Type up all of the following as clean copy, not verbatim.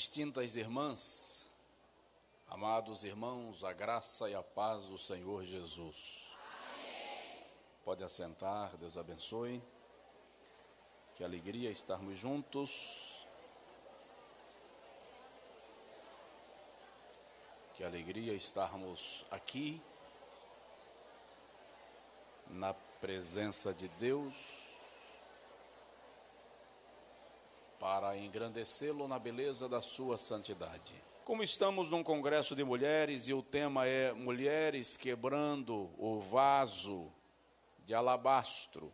Distintas irmãs, amados irmãos, a graça e a paz do Senhor Jesus. Amém. Pode assentar, Deus abençoe. Que alegria estarmos juntos. Que alegria estarmos aqui, na presença de Deus, para engrandecê-lo na beleza da sua santidade. Como estamos num congresso de mulheres e o tema é Mulheres Quebrando o Vaso de Alabastro,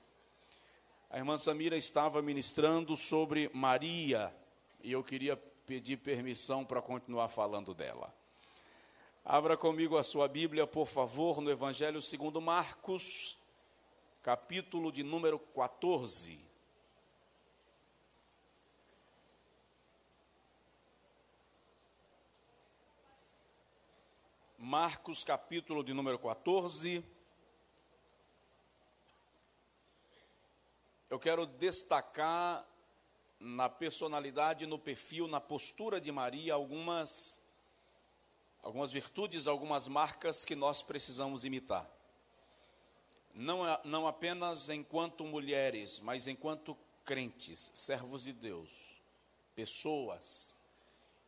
a irmã Samira estava ministrando sobre Maria e eu queria pedir permissão para continuar falando dela. Abra comigo a sua Bíblia, por favor, no Evangelho segundo Marcos, capítulo de número 14. Marcos, capítulo de número 14. Eu quero destacar na personalidade, no perfil, na postura de Maria, algumas virtudes, algumas marcas que nós precisamos imitar. Não apenas enquanto mulheres, mas enquanto crentes, servos de Deus, pessoas.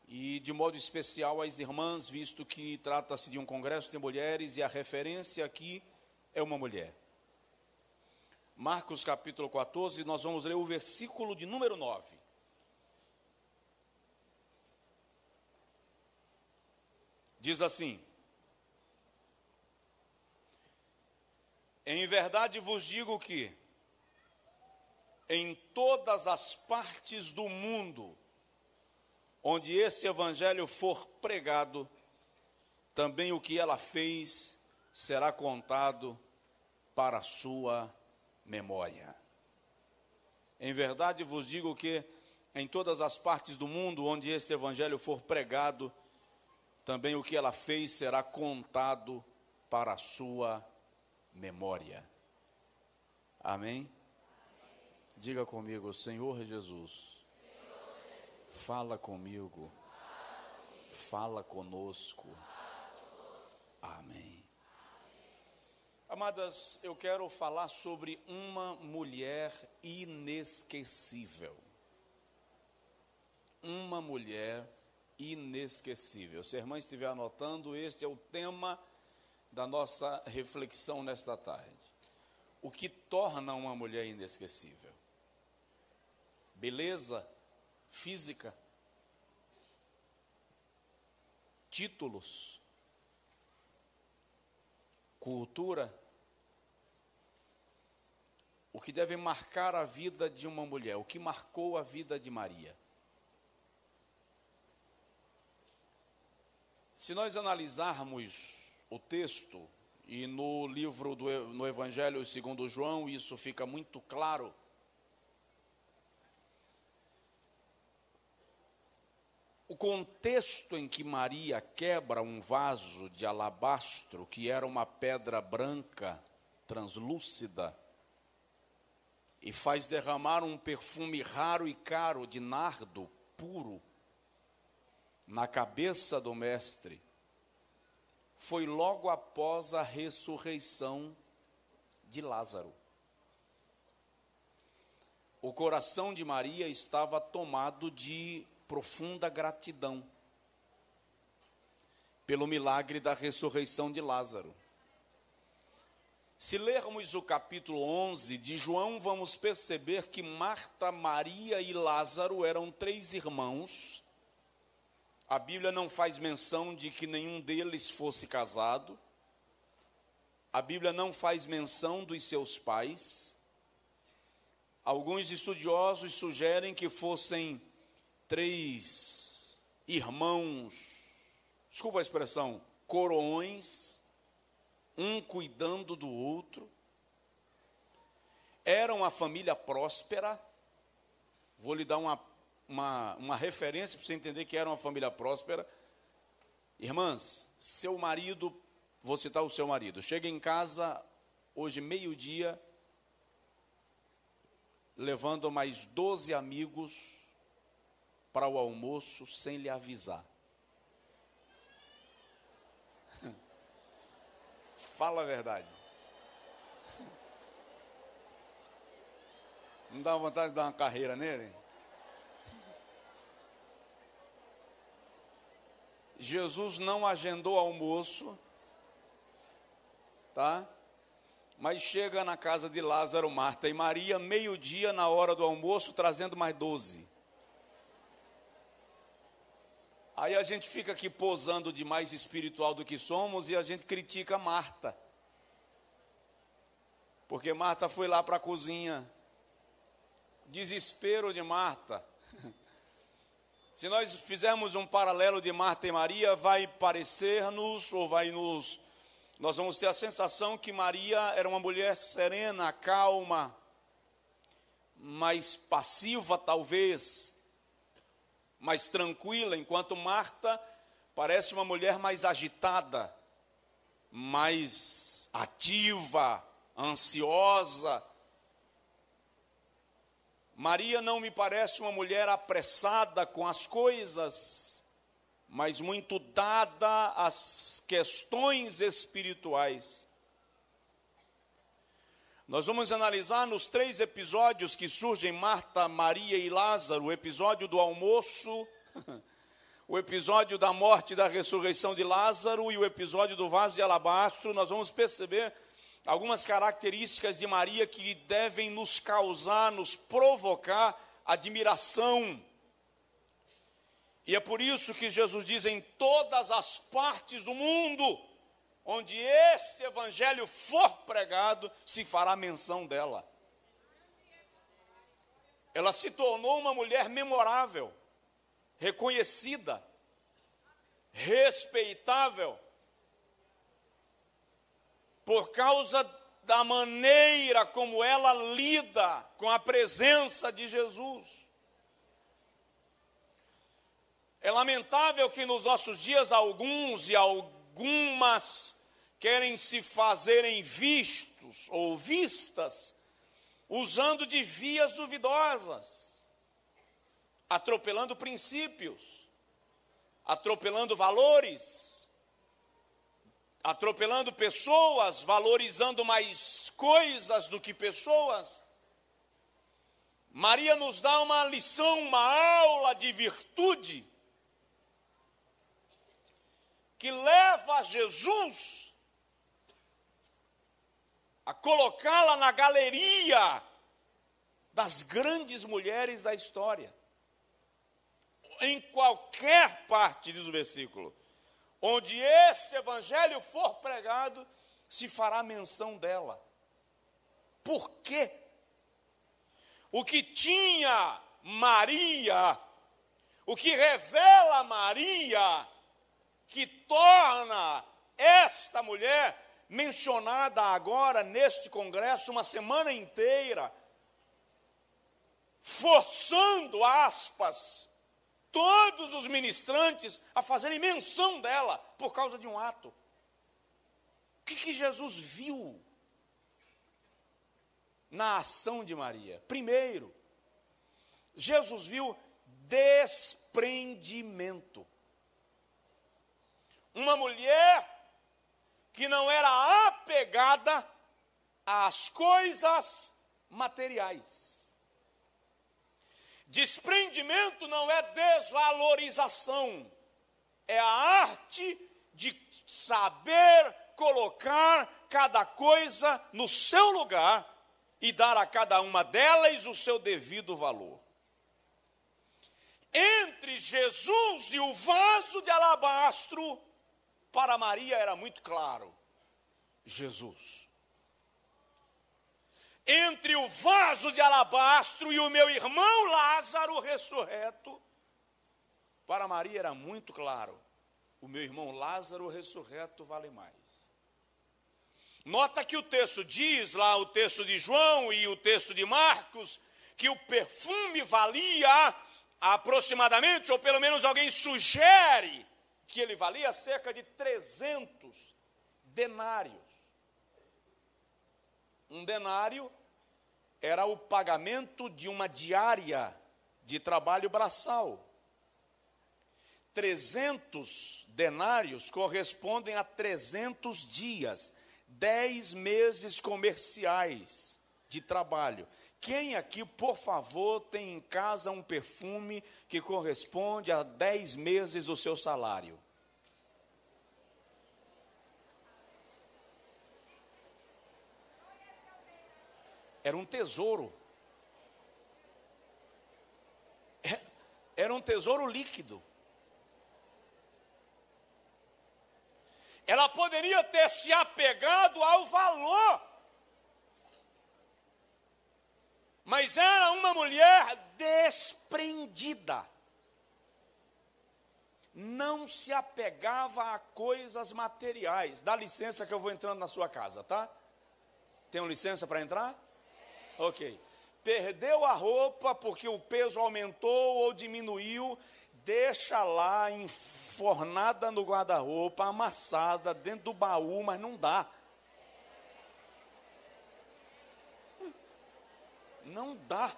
E de modo especial as irmãs, visto que trata-se de um congresso de mulheres e a referência aqui é uma mulher. Marcos capítulo 14, nós vamos ler o versículo de número 9. Diz assim: em verdade vos digo que em todas as partes do mundo onde esse evangelho for pregado, também o que ela fez será contado para a sua memória. Em verdade vos digo que em todas as partes do mundo onde este evangelho for pregado, também o que ela fez será contado para a sua memória. Amém? Diga comigo: Senhor Jesus, fala comigo, fala conosco. Amém. Amadas, eu quero falar sobre uma mulher inesquecível. Uma mulher inesquecível. Se a irmã estiver anotando, este é o tema da nossa reflexão nesta tarde. O que torna uma mulher inesquecível? Beleza física, títulos, cultura. O que deve marcar a vida de uma mulher, o que marcou a vida de Maria. Se nós analisarmos o texto, e no livro no Evangelho segundo João, isso fica muito claro. O contexto em que Maria quebra um vaso de alabastro, que era uma pedra branca, translúcida, e faz derramar um perfume raro e caro de nardo puro na cabeça do mestre, foi logo após a ressurreição de Lázaro. O coração de Maria estava tomado de profunda gratidão pelo milagre da ressurreição de Lázaro. Se lermos o capítulo 11 de João, vamos perceber que Marta, Maria e Lázaro eram 3 irmãos. A Bíblia não faz menção de que nenhum deles fosse casado. A Bíblia não faz menção dos seus pais. Alguns estudiosos sugerem que fossem 3 irmãos, desculpa a expressão, coroões, um cuidando do outro. Eram uma família próspera. Vou lhe dar uma referência para você entender que era uma família próspera. Irmãs, seu marido, vou citar o seu marido, chega em casa hoje meio-dia, levando mais 12 amigos para o almoço sem lhe avisar? Fala a verdade. Não dá vontade de dar uma carreira nele? Jesus não agendou almoço, tá? Mas chega na casa de Lázaro, Marta e Maria, meio-dia na hora do almoço, trazendo mais 12. Aí a gente fica aqui posando de mais espiritual do que somos e a gente critica Marta. Porque Marta foi lá para a cozinha. Desespero de Marta. Se nós fizermos um paralelo de Marta e Maria, vai parecer-nos, ou nós vamos ter a sensação que Maria era uma mulher serena, calma, mais passiva talvez, mais tranquila, enquanto Marta parece uma mulher mais agitada, mais ativa, ansiosa. Maria não me parece uma mulher apressada com as coisas, mas muito dada às questões espirituais. Nós vamos analisar nos 3 episódios que surgem Marta, Maria e Lázaro, o episódio do almoço, o episódio da morte e da ressurreição de Lázaro e o episódio do vaso de alabastro. Nós vamos perceber algumas características de Maria que devem nos causar, nos provocar admiração. E é por isso que Jesus diz: em todas as partes do mundo, onde este evangelho for pregado, se fará menção dela. Ela se tornou uma mulher memorável, reconhecida, respeitável, por causa da maneira como ela lida com a presença de Jesus. É lamentável que nos nossos dias alguns e algumas querem se fazerem vistos ou vistas, usando de vias duvidosas, atropelando princípios, atropelando valores, atropelando pessoas, valorizando mais coisas do que pessoas. Maria nos dá uma lição, uma aula de virtude, que leva Jesus a colocá-la na galeria das grandes mulheres da história. Em qualquer parte, diz o versículo, onde este evangelho for pregado, se fará menção dela. Por quê? O que tinha Maria, o que revela Maria, que torna esta mulher mencionada agora neste congresso uma semana inteira, forçando, aspas, todos os ministrantes a fazerem menção dela por causa de um ato. O que Jesus viu na ação de Maria? Primeiro, Jesus viu desprendimento. Uma mulher que não era apegada às coisas materiais. Desprendimento não é desvalorização, é a arte de saber colocar cada coisa no seu lugar e dar a cada uma delas o seu devido valor. Entre Jesus e o vaso de alabastro, para Maria era muito claro: Jesus. Entre o vaso de alabastro e o meu irmão Lázaro ressurreto, para Maria era muito claro: o meu irmão Lázaro ressurreto vale mais. Nota que o texto diz, lá o texto de João e o texto de Marcos, que o perfume valia aproximadamente, ou pelo menos alguém sugere, que ele valia cerca de 300 denários. Um denário era o pagamento de uma diária de trabalho braçal. 300 denários correspondem a 300 dias, 10 meses comerciais de trabalho. Quem aqui, por favor, tem em casa um perfume que corresponde a 10 meses do seu salário? Era um tesouro. Era um tesouro líquido. Ela poderia ter se apegado ao valor, mas era uma mulher desprendida. Não se apegava a coisas materiais. Dá licença que eu vou entrando na sua casa, tá? Tenho licença para entrar? Ok. Perdeu a roupa porque o peso aumentou ou diminuiu, deixa lá enfornada no guarda-roupa, amassada dentro do baú, mas não dá. Não dá.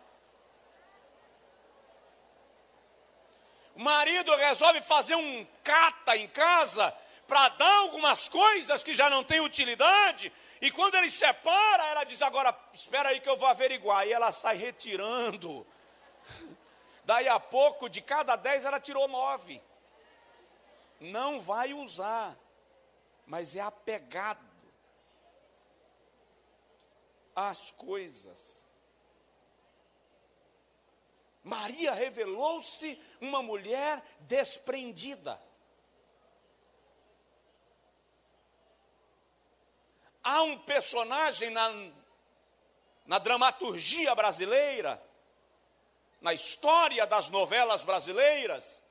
O marido resolve fazer um cata em casa para dar algumas coisas que já não têm utilidade, e quando ele separa, ela diz: agora, espera aí que eu vou averiguar, e ela sai retirando. Daí a pouco, de cada 10, ela tirou 9. Não vai usar, mas é apegado às coisas. Maria revelou-se uma mulher desprendida. Há um personagem na dramaturgia brasileira, na história das novelas brasileiras,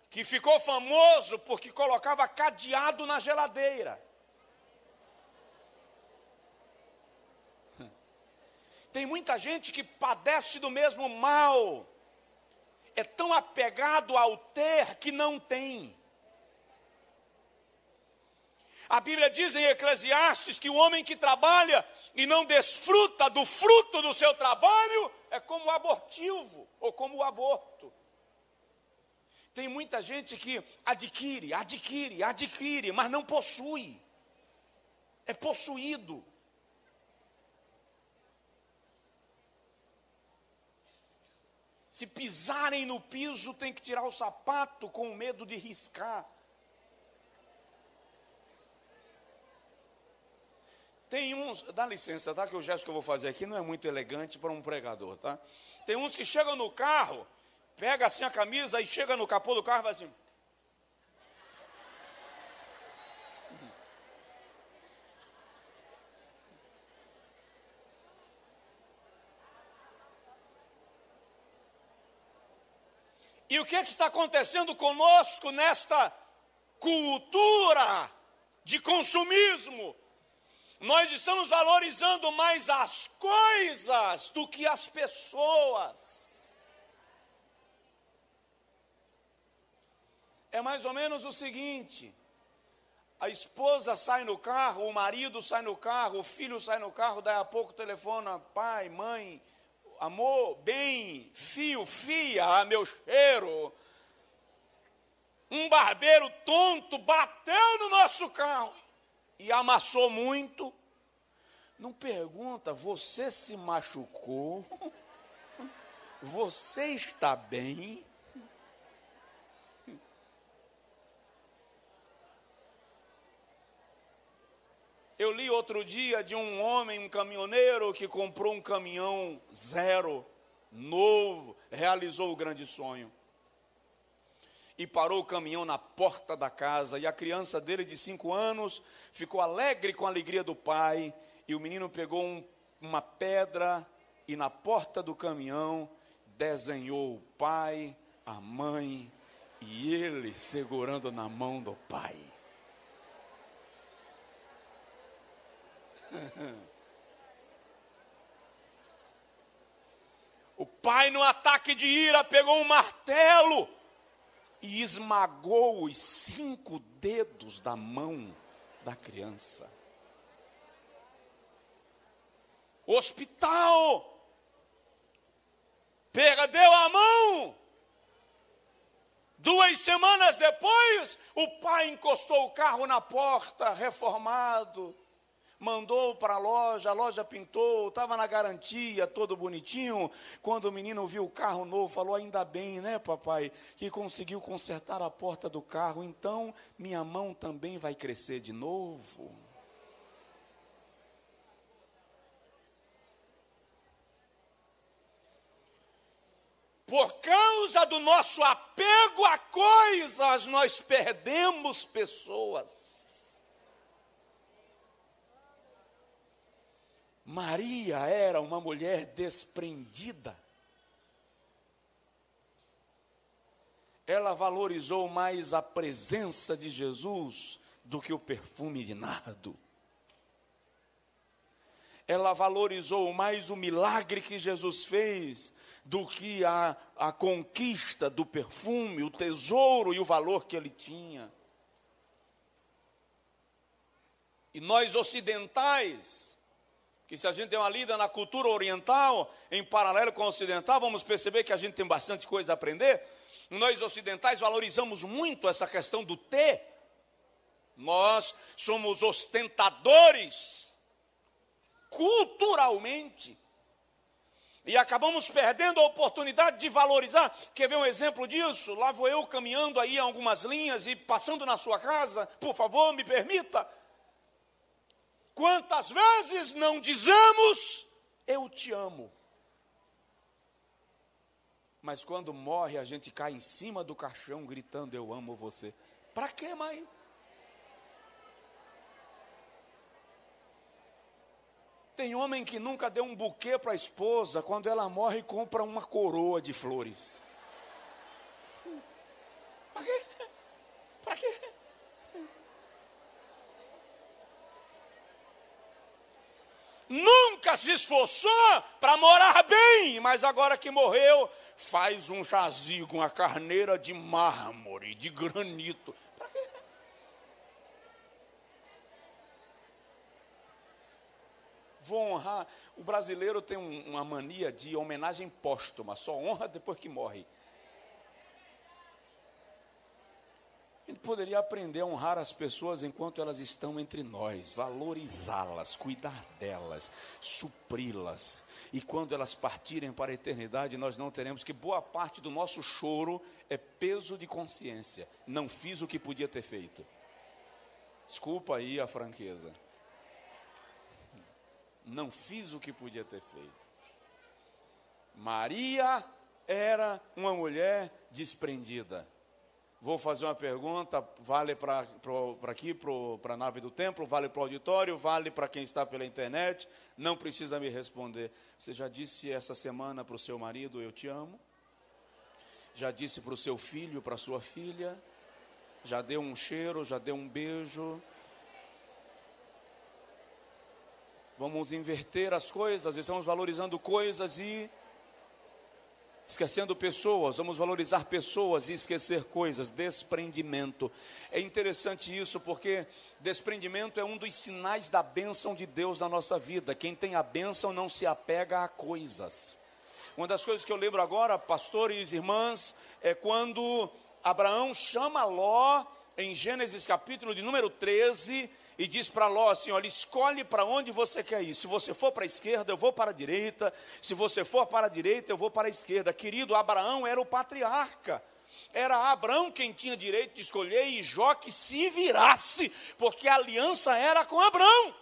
que ficou famoso porque colocava cadeado na geladeira. Tem muita gente que padece do mesmo mal, é tão apegado ao ter que não tem. A Bíblia diz em Eclesiastes que o homem que trabalha e não desfruta do fruto do seu trabalho é como o abortivo ou como o aborto. Tem muita gente que adquire, mas não possui. É possuído. Se pisarem no piso, tem que tirar o sapato com medo de riscar. Tem uns, dá licença, tá? Que o gesto que eu vou fazer aqui não é muito elegante para um pregador, tá? Tem uns que chegam no carro, pega assim a camisa e chega no capô do carro e vai assim. E o que está acontecendo conosco nesta cultura de consumismo? Nós estamos valorizando mais as coisas do que as pessoas. É mais ou menos o seguinte: a esposa sai no carro, o marido sai no carro, o filho sai no carro, daí a pouco telefona: pai, mãe, amor, bem, fio, fia, meu cheiro. Um barbeiro tonto bateu no nosso carro e amassou muito. Não pergunta: você se machucou? Você está bem? Eu li outro dia de um homem, um caminhoneiro, que comprou um caminhão zero, novo, realizou o grande sonho. E parou o caminhão na porta da casa, e a criança dele de 5 anos ficou alegre com a alegria do pai, e o menino pegou uma pedra e na porta do caminhão desenhou o pai, a mãe e ele segurando na mão do pai. O pai, no ataque de ira, pegou um martelo e esmagou os 5 dedos da mão da criança. O hospital perdeu a mão 2 semanas depois, o pai encostou o carro na porta, reformado, mandou para a loja pintou, estava na garantia, todo bonitinho. Quando o menino viu o carro novo, falou: ainda bem, né, papai, que conseguiu consertar a porta do carro, então minha mão também vai crescer de novo. Por causa do nosso apego a coisas, nós perdemos pessoas. Maria era uma mulher desprendida. Ela valorizou mais a presença de Jesus do que o perfume de nardo. Ela valorizou mais o milagre que Jesus fez do que a conquista do perfume, o tesouro e o valor que ele tinha. E nós ocidentais, que se a gente der uma lida na cultura oriental, em paralelo com a ocidental, vamos perceber que a gente tem bastante coisa a aprender. Nós ocidentais valorizamos muito essa questão do ter. Nós somos ostentadores, culturalmente, e acabamos perdendo a oportunidade de valorizar. Quer ver um exemplo disso? Lá vou eu caminhando aí algumas linhas e passando na sua casa. Por favor, me permita. Quantas vezes não dizemos, eu te amo? Mas quando morre, a gente cai em cima do caixão gritando, eu amo você. Para que mais? Tem homem que nunca deu um buquê para a esposa, quando ela morre, compra uma coroa de flores. Para quê? Para quê? Nunca se esforçou para morar bem, mas agora que morreu, faz um jazigo, uma carneira de mármore, de granito. Para quê? Vou honrar. O brasileiro tem uma mania de homenagem póstuma, só honra depois que morre. A gente poderia aprender a honrar as pessoas enquanto elas estão entre nós, valorizá-las, cuidar delas, supri-las. E quando elas partirem para a eternidade, nós não teremos, que boa parte do nosso choro é peso de consciência. Não fiz o que podia ter feito. Desculpa aí a franqueza. Não fiz o que podia ter feito. Maria era uma mulher desprendida. Vou fazer uma pergunta, vale para aqui, para a nave do templo, vale para o auditório, vale para quem está pela internet, não precisa me responder. Você já disse essa semana para o seu marido, eu te amo? Já disse para o seu filho, para a sua filha? Já deu um cheiro, já deu um beijo? Vamos inverter as coisas, estamos valorizando coisas e esquecendo pessoas. Vamos valorizar pessoas e esquecer coisas. Desprendimento. É interessante isso, porque desprendimento é um dos sinais da bênção de Deus na nossa vida. Quem tem a bênção não se apega a coisas. Uma das coisas que eu lembro agora, pastores e irmãs, é quando Abraão chama Ló, em Gênesis capítulo de número 13, e diz para Ló assim, olha, escolhe para onde você quer ir. Se você for para a esquerda, eu vou para a direita. Se você for para a direita, eu vou para a esquerda. Querido, Abraão era o patriarca. Era Abraão quem tinha direito de escolher e Jó que se virasse, porque a aliança era com Abraão.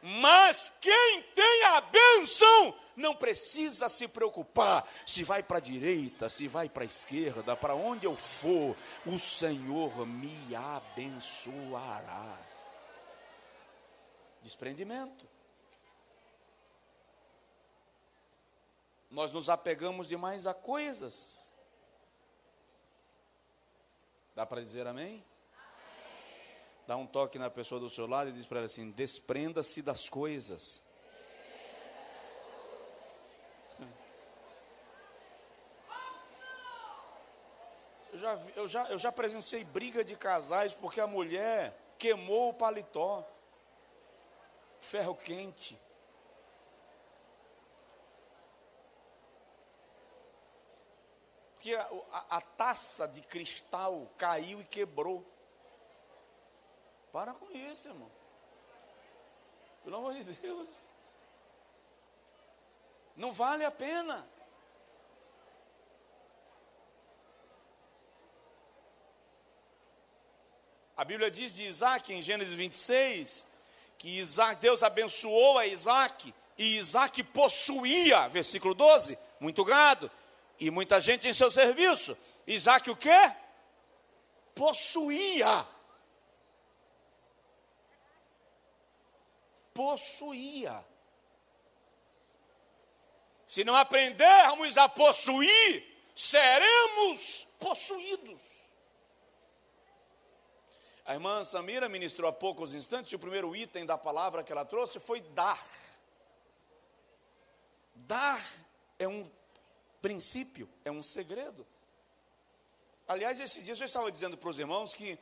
Mas quem tem a bênção não precisa se preocupar se vai para a direita, se vai para a esquerda, para onde eu for, o Senhor me abençoará. Desprendimento. Nós nos apegamos demais a coisas. Dá para dizer amém? Amém? Dá um toque na pessoa do seu lado e diz para ela assim, desprenda-se das coisas. Eu já presenciei briga de casais porque a mulher queimou o paletó. Ferro quente. porque a taça de cristal caiu e quebrou. Para com isso, irmão. Pelo amor de Deus. Não vale a pena. A Bíblia diz de Isaac, em Gênesis 26, que Deus abençoou a Isaac, e Isaac possuía, versículo 12, muito gado, e muita gente em seu serviço. Isaac o quê? Possuía. Possuía. Se não aprendermos a possuir, seremos possuídos. A irmã Samira ministrou há poucos instantes, e o primeiro item da palavra que ela trouxe foi dar. Dar é um princípio, é um segredo. Aliás, esses dias eu estava dizendo para os irmãos que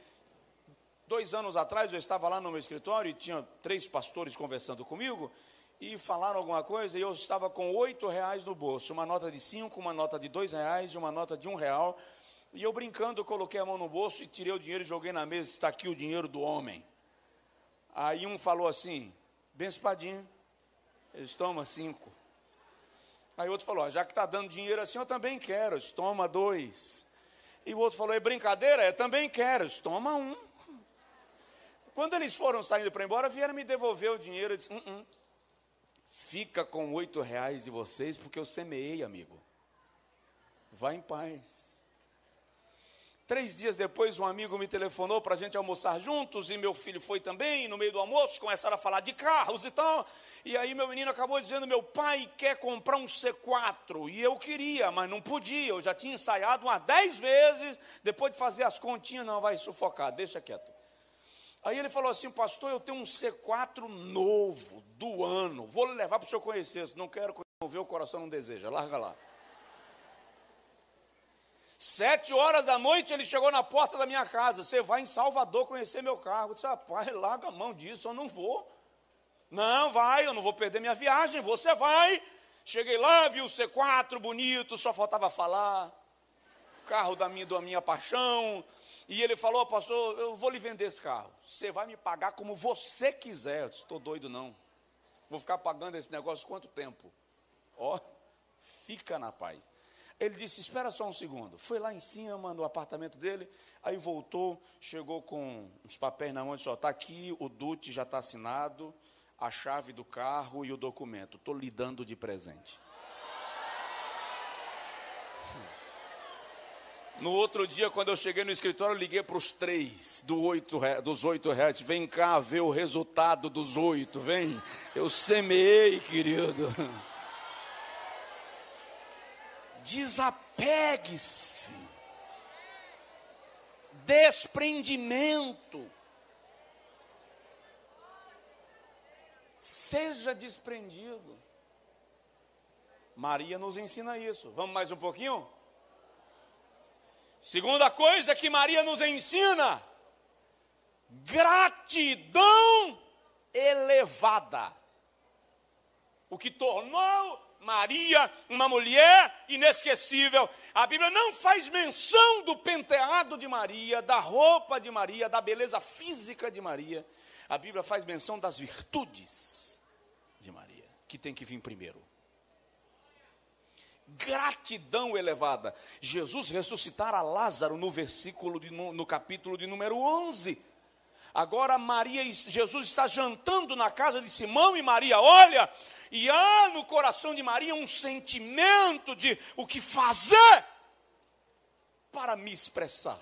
2 anos atrás eu estava lá no meu escritório e tinha 3 pastores conversando comigo e falaram alguma coisa e eu estava com R$8 no bolso, uma nota de 5, uma nota de R$2 e uma nota de R$1. E eu brincando, eu coloquei a mão no bolso e tirei o dinheiro e joguei na mesa. Está aqui o dinheiro do homem. Aí um falou assim, bem espadinho, eles tomam 5. Aí o outro falou, já que está dando dinheiro assim, eu também quero, toma 2. E o outro falou, é brincadeira? Eu também quero, toma 1. Quando eles foram saindo para ir embora, vieram me devolver o dinheiro. Eu disse, fica com R$8 de vocês, porque eu semeei, amigo. Vá em paz. 3 dias depois, um amigo me telefonou para a gente almoçar juntos, e meu filho foi também, no meio do almoço, começaram a falar de carros e tal, e aí meu menino acabou dizendo, meu pai quer comprar um C4, e eu queria, mas não podia, eu já tinha ensaiado umas 10 vezes, depois de fazer as continhas, não, vai sufocar, deixa quieto. Aí ele falou assim, pastor, eu tenho um C4 novo, do ano, vou levar para o senhor conhecer, se não quero ver, o coração não deseja, larga lá. 7h da noite ele chegou na porta da minha casa, você vai em Salvador conhecer meu carro. Eu disse, rapaz, larga a mão disso, eu não vou. Não, vai, eu não vou perder minha viagem, você vai. Cheguei lá, vi o C4 bonito, só faltava falar. Carro da minha paixão. E ele falou, pastor, eu vou lhe vender esse carro. Você vai me pagar como você quiser. Eu disse, estou doido não. Vou ficar pagando esse negócio quanto tempo? Ó, fica na paz. Ele disse, espera só um segundo. Foi lá em cima, no apartamento dele, aí voltou, chegou com uns papéis na mão e disse, está aqui, o DUT já está assinado, a chave do carro e o documento. Estou lhe dando de presente. No outro dia, quando eu cheguei no escritório, eu liguei para os 3 dos R$8. Vem cá ver o resultado dos 8, vem. Eu semeei, querido. Desapegue-se. Desprendimento. Seja desprendido. Maria nos ensina isso. Vamos mais um pouquinho? Segunda coisa que Maria nos ensina: gratidão elevada. O que tornou Maria uma mulher inesquecível. A Bíblia não faz menção do penteado de Maria, da roupa de Maria, da beleza física de Maria. A Bíblia faz menção das virtudes de Maria, que tem que vir primeiro. Gratidão elevada. Jesus ressuscitara Lázaro no capítulo de número 11. Agora Jesus está jantando na casa de Simão e Maria olha, e há no coração de Maria um sentimento de o que fazer para me expressar.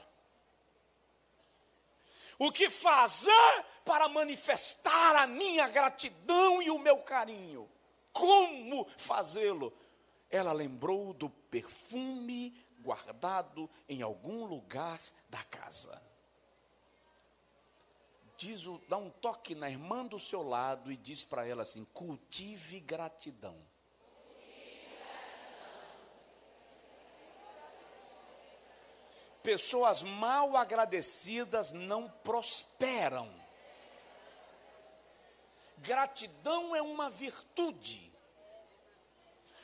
O que fazer para manifestar a minha gratidão e o meu carinho. Como fazê-lo? Ela lembrou do perfume guardado em algum lugar da casa. Dá um toque na irmã do seu lado e diz para ela assim: cultive gratidão. Pessoas mal agradecidas não prosperam. Gratidão é uma virtude.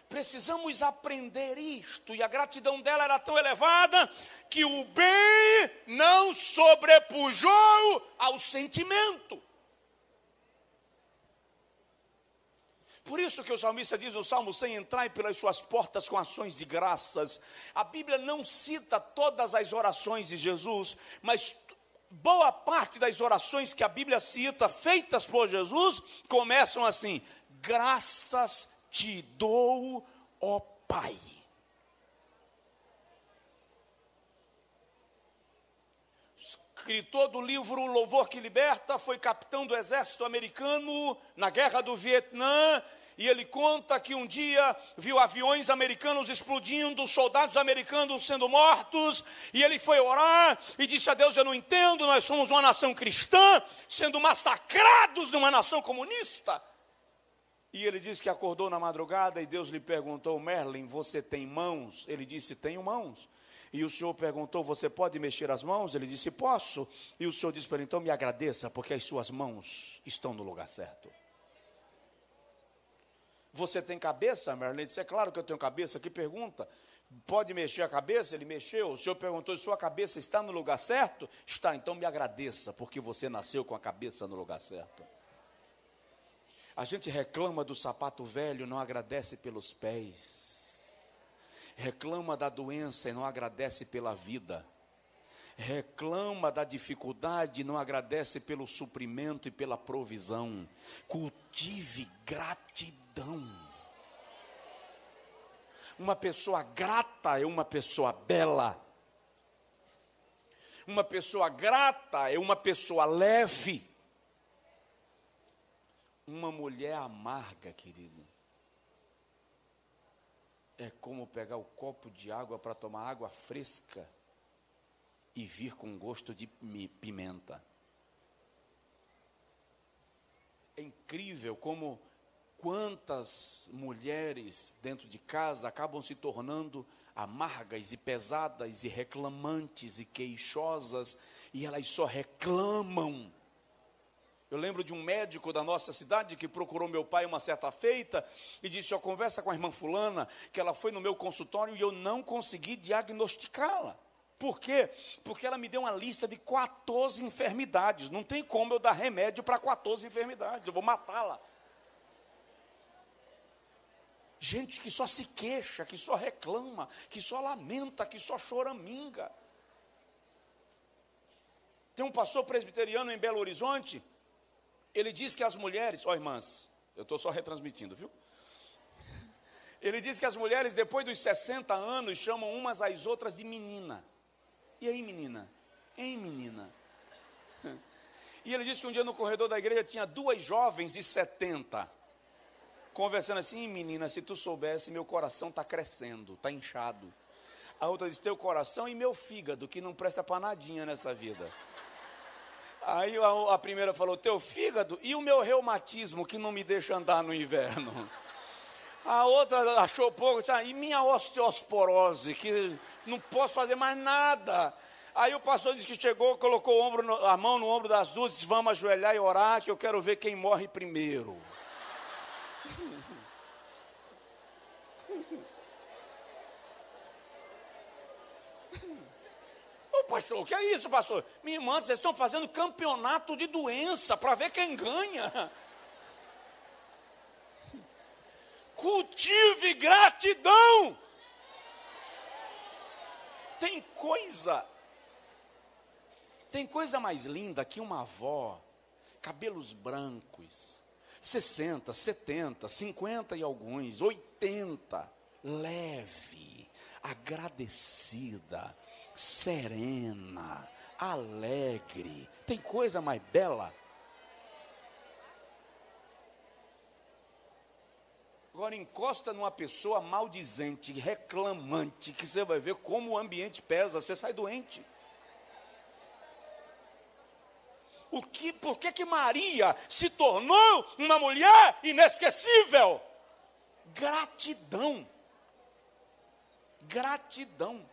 Precisamos aprender isto. E a gratidão dela era tão elevada que o bem não sobrepujou ao sentimento. Por isso que o salmista diz no Salmo 100, entrai pelas suas portas com ações de graças. A Bíblia não cita todas as orações de Jesus, mas boa parte das orações que a Bíblia cita, feitas por Jesus, começam assim: graças te dou, ó Pai. Escritor do livro Louvor que Liberta, foi capitão do exército americano na guerra do Vietnã, e ele conta que um dia viu aviões americanos explodindo, soldados americanos sendo mortos, e ele foi orar e disse a Deus: eu não entendo, nós somos uma nação cristã, sendo massacrados numa nação comunista. E ele disse que acordou na madrugada e Deus lhe perguntou: Merlin, você tem mãos? Ele disse: tenho mãos. E o Senhor perguntou: você pode mexer as mãos? Ele disse: posso. E o Senhor disse para ele: então me agradeça, porque as suas mãos estão no lugar certo. Você tem cabeça, Merlin? Ele disse: é claro que eu tenho cabeça. Que pergunta? Pode mexer a cabeça? Ele mexeu. O Senhor perguntou: sua cabeça está no lugar certo? Está, então me agradeça, porque você nasceu com a cabeça no lugar certo. A gente reclama do sapato velho, não agradece pelos pés. Reclama da doença e não agradece pela vida. Reclama da dificuldade e não agradece pelo suprimento e pela provisão. Cultive gratidão. Uma pessoa grata é uma pessoa bela. Uma pessoa grata é uma pessoa leve. Uma mulher amarga, querido, é como pegar o copo de água para tomar água fresca e vir com gosto de pimenta. É incrível como quantas mulheres dentro de casa acabam se tornando amargas e pesadas e reclamantes e queixosas, e elas só reclamam. Eu lembro de um médico da nossa cidade que procurou meu pai uma certa feita e disse: ó, conversa com a irmã fulana, que ela foi no meu consultório e eu não consegui diagnosticá-la. Por quê? Porque ela me deu uma lista de 14 enfermidades. Não tem como eu dar remédio para 14 enfermidades, eu vou matá-la. Gente que só se queixa, que só reclama, que só lamenta, que só choraminga. Tem um pastor presbiteriano em Belo Horizonte. Ele diz que as mulheres, ó irmãs, eu estou só retransmitindo, viu? Ele diz que as mulheres, depois dos 60 anos, chamam umas às outras de menina. E aí, menina? Hein, menina? E ele disse que um dia no corredor da igreja tinha duas jovens de 70, conversando assim: menina, se tu soubesse, meu coração está crescendo, está inchado. A outra disse: teu coração e meu fígado, que não presta para nadinha nessa vida. Aí a primeira falou: teu fígado e o meu reumatismo, que não me deixa andar no inverno. A outra achou pouco, disse: e minha osteosporose, que não posso fazer mais nada. Aí o pastor disse que chegou, colocou a mão no ombro das duas e disse: vamos ajoelhar e orar, que eu quero ver quem morre primeiro. Pastor, o que é isso, pastor? Minha irmã, vocês estão fazendo campeonato de doença para ver quem ganha. Cultive gratidão. Tem coisa mais linda que uma avó, cabelos brancos, 60, 70, 50 e alguns, 80, leve, agradecida, serena, alegre. Tem coisa mais bela? Agora encosta numa pessoa maldizente, reclamante, que você vai ver como o ambiente pesa, você sai doente. Por que Maria se tornou uma mulher inesquecível? Gratidão. Gratidão.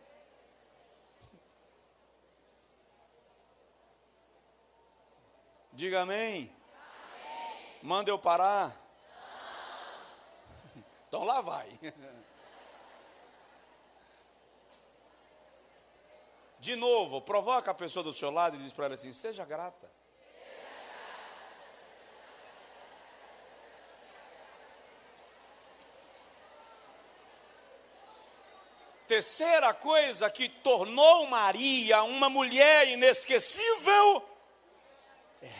Diga amém. Amém. Manda eu parar. Então lá vai. De novo, provoca a pessoa do seu lado e diz para ela assim: seja grata. Terceira coisa que tornou Maria uma mulher inesquecível: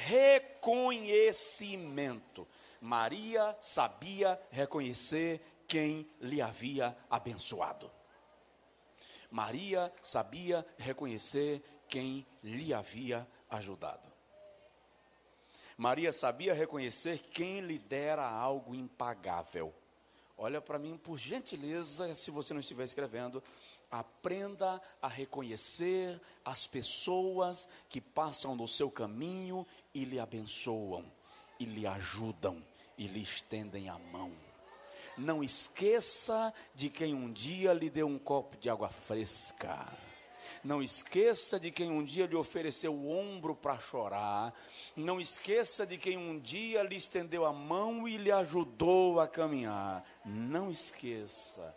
reconhecimento. Maria sabia reconhecer quem lhe havia abençoado. Maria sabia reconhecer quem lhe havia ajudado. Maria sabia reconhecer quem lhe dera algo impagável. Olha para mim, por gentileza, se você não estiver escrevendo, aprenda a reconhecer as pessoas que passam no seu caminho e lhe abençoam, e lhe ajudam, e lhe estendem a mão. Não esqueça de quem um dia lhe deu um copo de água fresca. Não esqueça de quem um dia lhe ofereceu o ombro para chorar. Não esqueça de quem um dia lhe estendeu a mão e lhe ajudou a caminhar. Não esqueça,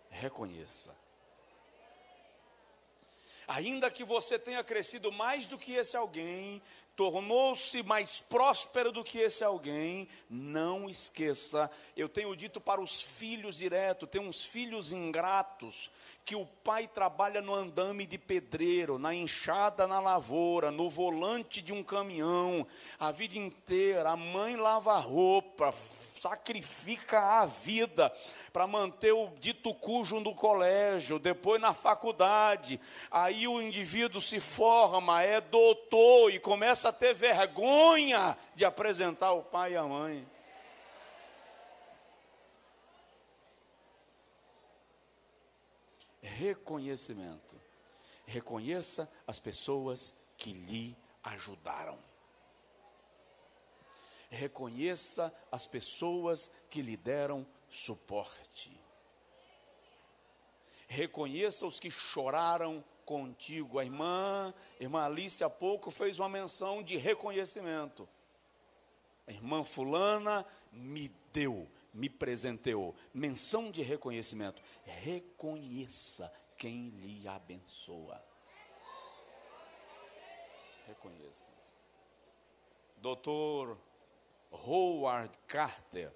reconheça. Ainda que você tenha crescido mais do que esse alguém, tornou-se mais próspero do que esse alguém, não esqueça. Eu tenho dito para os filhos direto, tem uns filhos ingratos, que o pai trabalha no andame de pedreiro, na enxada na lavoura, no volante de um caminhão, a vida inteira. A mãe lava a roupa, sacrifica a vida para manter o dito cujo no colégio, depois na faculdade. Aí o indivíduo se forma, é doutor e começa a ter vergonha de apresentar o pai e a mãe. Reconhecimento. Reconheça as pessoas que lhe ajudaram. Reconheça as pessoas que lhe deram suporte. Reconheça os que choraram contigo. A irmã Alice há pouco fez uma menção de reconhecimento. A irmã fulana me deu, me presenteou. Menção de reconhecimento. Reconheça quem lhe abençoa. Reconheça. Doutor Howard Carter,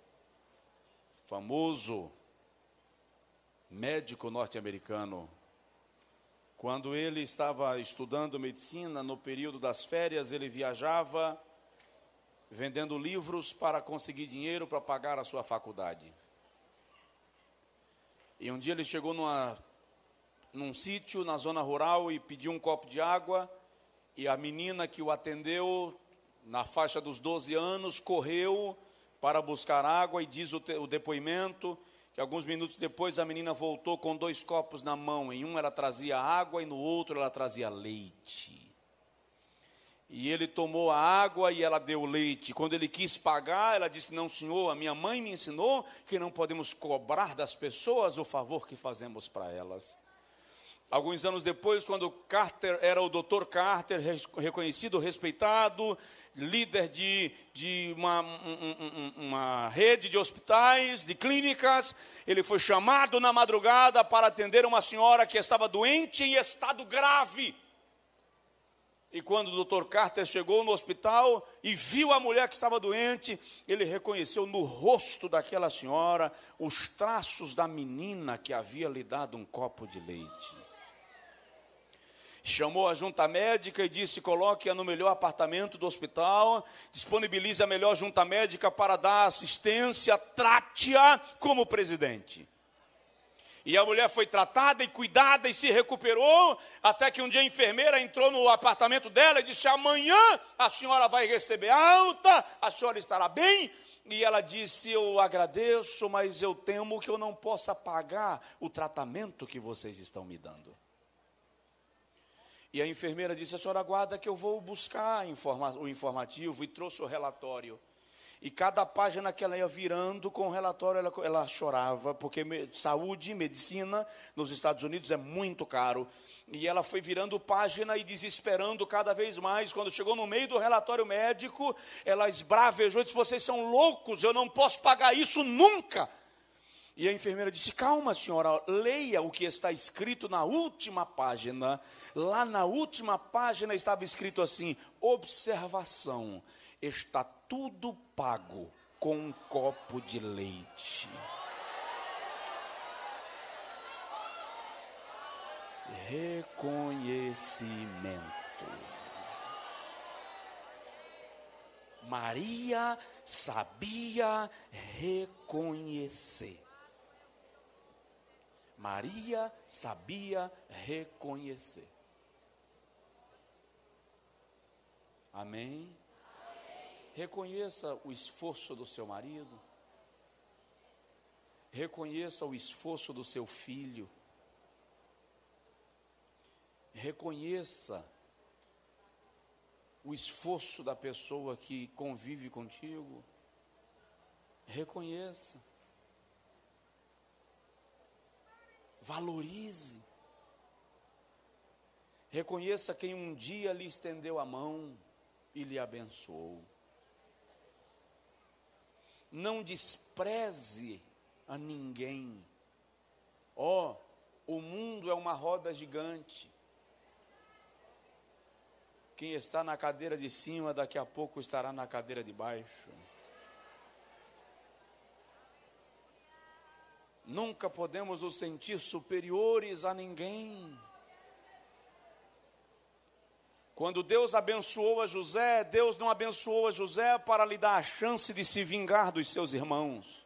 famoso médico norte-americano, quando ele estava estudando medicina, no período das férias, ele viajava vendendo livros para conseguir dinheiro para pagar a sua faculdade. E um dia ele chegou num sítio na zona rural e pediu um copo de água, e a menina que o atendeu, na faixa dos 12 anos, correu para buscar água, e diz o depoimento que alguns minutos depois a menina voltou com 2 copos na mão. Em um ela trazia água e no outro ela trazia leite. E ele tomou a água e ela deu leite. Quando ele quis pagar, ela disse: não, senhor, a minha mãe me ensinou que não podemos cobrar das pessoas o favor que fazemos para elas. Alguns anos depois, quando Carter era o Dr. Carter, reconhecido, respeitado, líder de uma rede de hospitais, de clínicas, ele foi chamado na madrugada para atender uma senhora que estava doente em estado grave. E quando o Dr. Carter chegou no hospital e viu a mulher que estava doente, ele reconheceu no rosto daquela senhora os traços da menina que havia lhe dado um copo de leite. Chamou a junta médica e disse: coloque-a no melhor apartamento do hospital, disponibilize a melhor junta médica para dar assistência, trate-a como presidente. E a mulher foi tratada e cuidada e se recuperou, até que um dia a enfermeira entrou no apartamento dela e disse: amanhã a senhora vai receber alta, a senhora estará bem. E ela disse: eu agradeço, mas eu temo que eu não possa pagar o tratamento que vocês estão me dando. E a enfermeira disse: a senhora aguarda que eu vou buscar o informativo, e trouxe o relatório. E cada página que ela ia virando com o relatório, ela chorava, porque saúde, medicina nos Estados Unidos é muito caro. E ela foi virando página e desesperando cada vez mais. Quando chegou no meio do relatório médico, ela esbravejou e disse: vocês são loucos, eu não posso pagar isso nunca. E a enfermeira disse: calma, senhora, leia o que está escrito na última página. Lá na última página estava escrito assim: observação, está tudo pago com um copo de leite. Reconhecimento. Maria sabia reconhecer. Maria sabia reconhecer. Amém? Reconheça o esforço do seu marido. Reconheça o esforço do seu filho. Reconheça o esforço da pessoa que convive contigo. Reconheça. Valorize. Reconheça quem um dia lhe estendeu a mão e lhe abençoou. Não despreze a ninguém. O mundo é uma roda gigante. Quem está na cadeira de cima, daqui a pouco estará na cadeira de baixo. Nunca podemos nos sentir superiores a ninguém. Quando Deus abençoou a José, Deus não abençoou a José para lhe dar a chance de se vingar dos seus irmãos.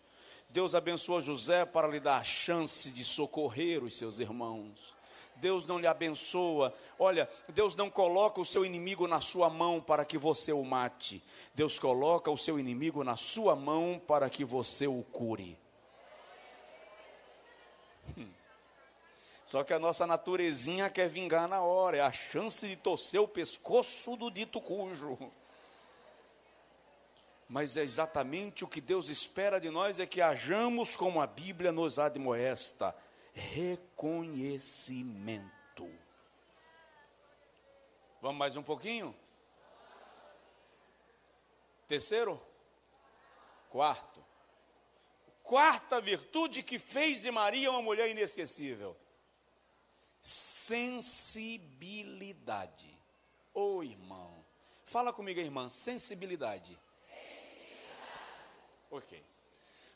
Deus abençoou a José para lhe dar a chance de socorrer os seus irmãos. Deus não lhe abençoa. Olha, Deus não coloca o seu inimigo na sua mão para que você o mate. Deus coloca o seu inimigo na sua mão para que você o cure. Só que a nossa naturezinha quer vingar na hora. É a chance de torcer o pescoço do dito cujo. Mas é exatamente o que Deus espera de nós, é que hajamos como a Bíblia nos admoesta. Reconhecimento. Vamos mais um pouquinho? Terceiro? Quarto. Quarta virtude que fez de Maria uma mulher inesquecível. Sensibilidade. Ô irmão, fala comigo, irmã, sensibilidade. Ok.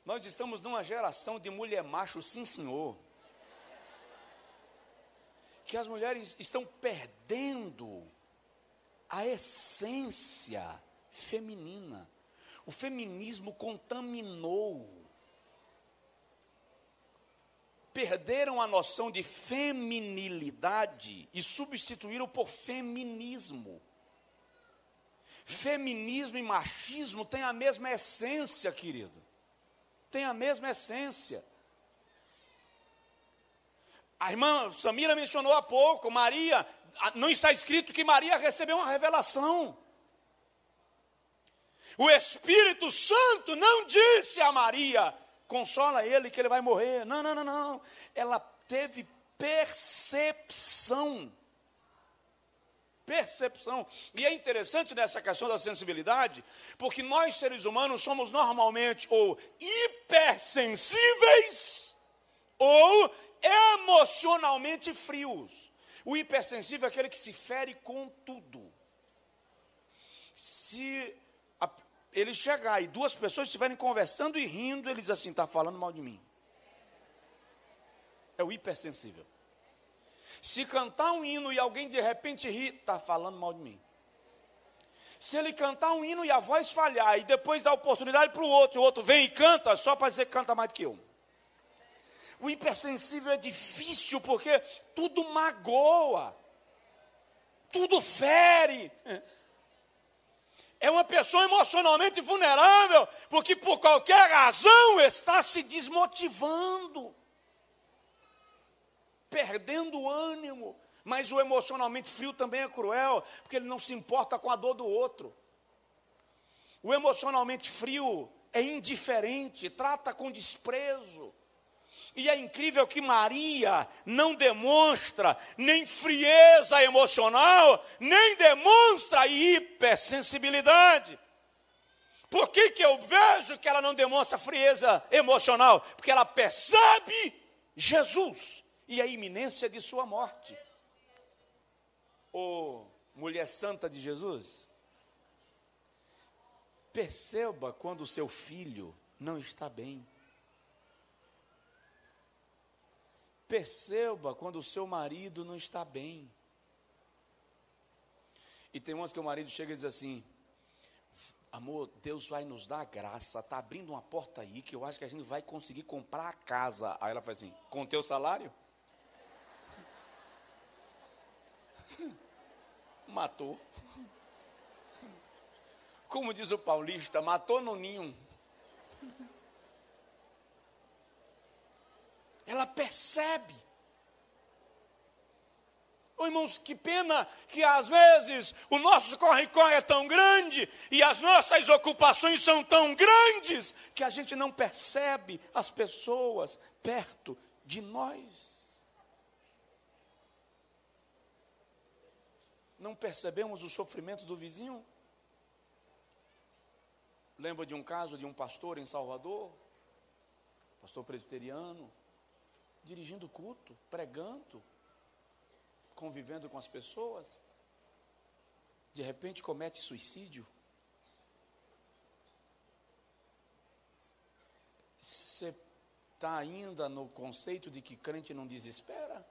Nós estamos numa geração de mulher macho, sim senhor. Que as mulheres estão perdendo a essência feminina. O feminismo contaminou. Perderam a noção de feminilidade e substituíram por feminismo. Feminismo e machismo têm a mesma essência, querido. Tem a mesma essência. A irmã Samira mencionou há pouco, Maria, não está escrito que Maria recebeu uma revelação. O Espírito Santo não disse a Maria: consola ele que ele vai morrer. Não, não, não, não. Ela teve percepção. Percepção. E é interessante nessa questão da sensibilidade, porque nós seres humanos somos normalmente ou hipersensíveis ou emocionalmente frios. O hipersensível é aquele que se fere com tudo. Se ele chegar e duas pessoas estiverem conversando e rindo, ele diz assim: está falando mal de mim. É o hipersensível. Se cantar um hino e alguém de repente rir, está falando mal de mim. Se ele cantar um hino e a voz falhar, e depois dá oportunidade para o outro vem e canta, só para dizer que canta mais do que eu. O hipersensível é difícil, porque tudo magoa, tudo fere. É uma pessoa emocionalmente vulnerável, porque por qualquer razão está se desmotivando, perdendo o ânimo. Mas o emocionalmente frio também é cruel, porque ele não se importa com a dor do outro. O emocionalmente frio é indiferente, trata com desprezo. E é incrível que Maria não demonstra nem frieza emocional, nem demonstra hipersensibilidade. Por que eu vejo que ela não demonstra frieza emocional? Porque ela percebe Jesus e a iminência de sua morte. Ô, mulher santa de Jesus, perceba quando o seu filho não está bem. Perceba quando o seu marido não está bem. E tem umas que o marido chega e diz assim: amor, Deus vai nos dar graça, está abrindo uma porta aí que eu acho que a gente vai conseguir comprar a casa. Aí ela faz assim: com o teu salário? Matou. Como diz o paulista, matou no ninho. Ela percebe. Oh, irmãos, que pena que às vezes o nosso corre-corre é tão grande e as nossas ocupações são tão grandes que a gente não percebe as pessoas perto de nós. Não percebemos o sofrimento do vizinho? Lembro de um caso de um pastor em Salvador, pastor presbiteriano, dirigindo culto, pregando, convivendo com as pessoas, de repente comete suicídio. Você está ainda no conceito de que crente não desespera?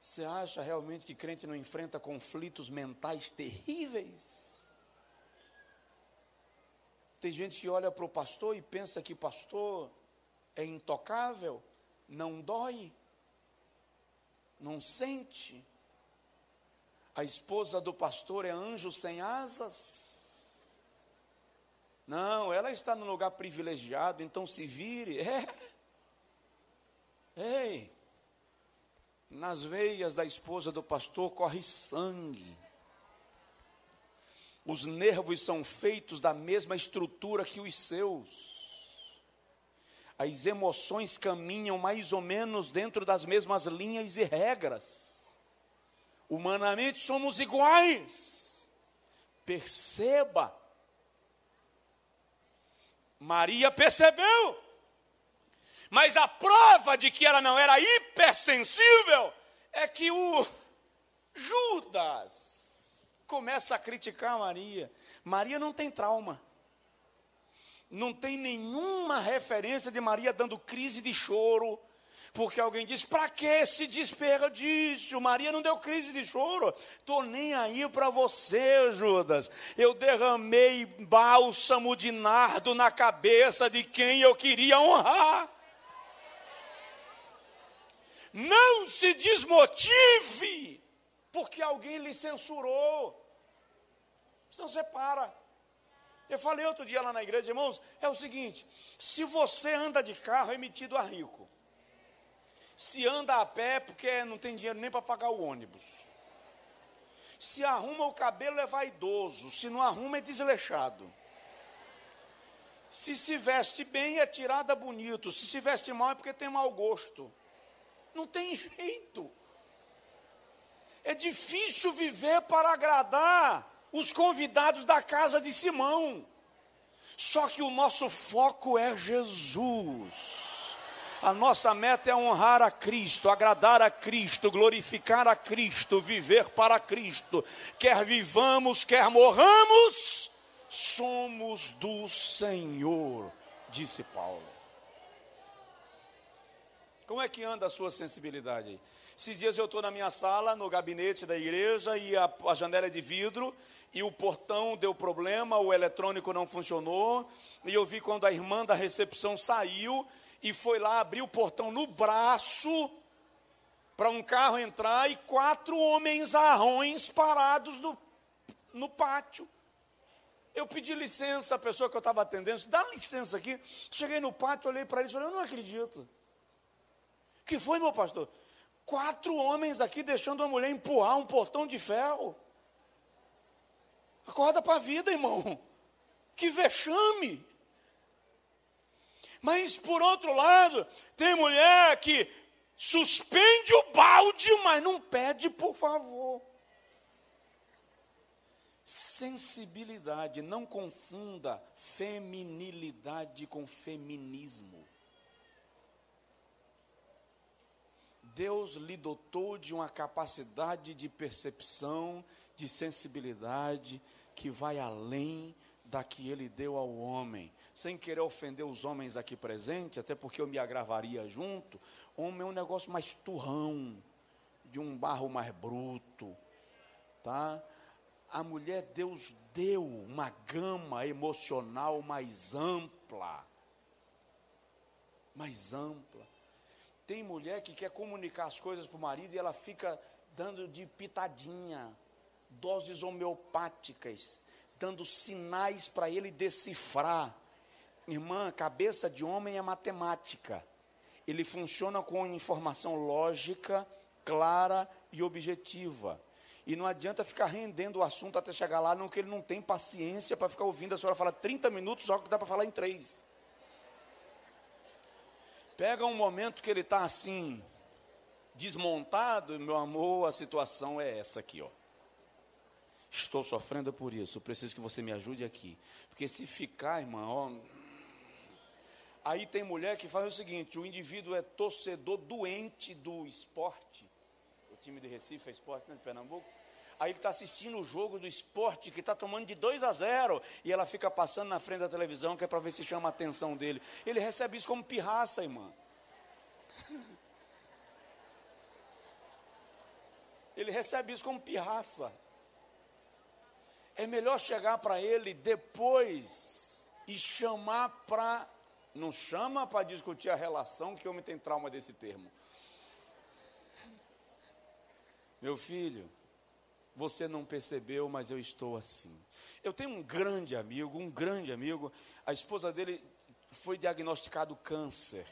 Você acha realmente que crente não enfrenta conflitos mentais terríveis? Tem gente que olha para o pastor e pensa que pastor é intocável, não dói, não sente. A esposa do pastor é anjo sem asas. Não, ela está num lugar privilegiado, então se vire. Ei, nas veias da esposa do pastor corre sangue. Os nervos são feitos da mesma estrutura que os seus. As emoções caminham mais ou menos dentro das mesmas linhas e regras. Humanamente somos iguais. Perceba. Maria percebeu. Mas a prova de que ela não era hipersensível é que o Judas começa a criticar Maria. Maria não tem trauma. Não tem nenhuma referência de Maria dando crise de choro, porque alguém diz: para que esse desperdício? Maria não deu crise de choro. Estou nem aí para você, Judas. Eu derramei bálsamo de nardo na cabeça de quem eu queria honrar. Não se desmotive porque alguém lhe censurou. Senão você para. Eu falei outro dia lá na igreja, irmãos, é o seguinte: se você anda de carro, é metido a rico. Se anda a pé, porque não tem dinheiro nem para pagar o ônibus. Se arruma o cabelo, é vaidoso. Se não arruma, é desleixado. Se veste bem, é tirada bonito. Se veste mal, é porque tem mau gosto. Não tem jeito. É difícil viver para agradar os convidados da casa de Simão. Só que o nosso foco é Jesus. A nossa meta é honrar a Cristo, agradar a Cristo, glorificar a Cristo, viver para Cristo. Quer vivamos, quer morramos, somos do Senhor, disse Paulo. Como é que anda a sua sensibilidade aí? Esses dias eu estou na minha sala, no gabinete da igreja, e a janela é de vidro, e o portão deu problema, o eletrônico não funcionou, e eu vi quando a irmã da recepção saiu, e foi lá abrir o portão no braço, para um carro entrar, e 4 homens arrões parados no pátio. Eu pedi licença à pessoa que eu estava atendendo, disse: dá licença aqui. Cheguei no pátio, olhei para ele e falei: eu não acredito. Que foi, meu pastor? 4 homens aqui deixando uma mulher empurrar um portão de ferro. Acorda para a vida, irmão. Que vexame. Mas, por outro lado, tem mulher que suspende o balde, mas não pede por favor. Sensibilidade, não confunda feminilidade com feminismo. Deus lhe dotou de uma capacidade de percepção, de sensibilidade, que vai além da que Ele deu ao homem. Sem querer ofender os homens aqui presentes, até porque eu me agravaria junto, homem é um negócio mais turrão, de um barro mais bruto, tá? A mulher, Deus deu uma gama emocional mais ampla. Mais ampla. Tem mulher que quer comunicar as coisas para o marido e ela fica dando de pitadinha, doses homeopáticas, dando sinais para ele decifrar. Irmã, cabeça de homem é matemática. Ele funciona com informação lógica, clara e objetiva. E não adianta ficar rendendo o assunto até chegar lá, não, que ele não tem paciência para ficar ouvindo a senhora falar 30 minutos, só que dá para falar em 3. Pega um momento que ele está assim, desmontado, meu amor, a situação é essa aqui, ó. Estou sofrendo por isso, preciso que você me ajude aqui. Porque se ficar, irmã, ó... Aí tem mulher que faz o seguinte, o indivíduo é torcedor doente do esporte. O time de Recife é esporte, né, de Pernambuco. Aí ele está assistindo o jogo do esporte, que está tomando de 2-0, e ela fica passando na frente da televisão, que é para ver se chama a atenção dele. Ele recebe isso como pirraça, irmã. Ele recebe isso como pirraça. É melhor chegar para ele depois e chamar para... Não chama para discutir a relação, que homem tem trauma desse termo. Meu filho, você não percebeu, mas eu estou assim. Eu tenho um grande amigo, a esposa dele foi diagnosticado câncer,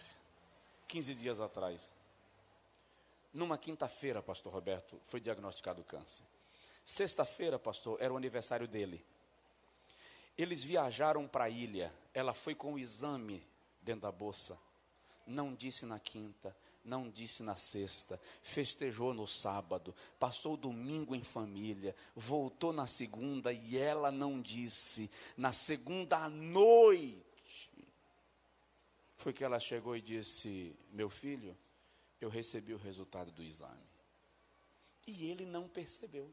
15 dias atrás. Numa quinta-feira, pastor Roberto, foi diagnosticado câncer. Sexta-feira, pastor, era o aniversário dele. Eles viajaram para a ilha, ela foi com o exame dentro da bolsa. Não disse na quinta, não disse na sexta, festejou no sábado, passou o domingo em família, voltou na segunda e ela não disse. Na segunda à noite, foi que ela chegou e disse: meu filho, eu recebi o resultado do exame. E ele não percebeu.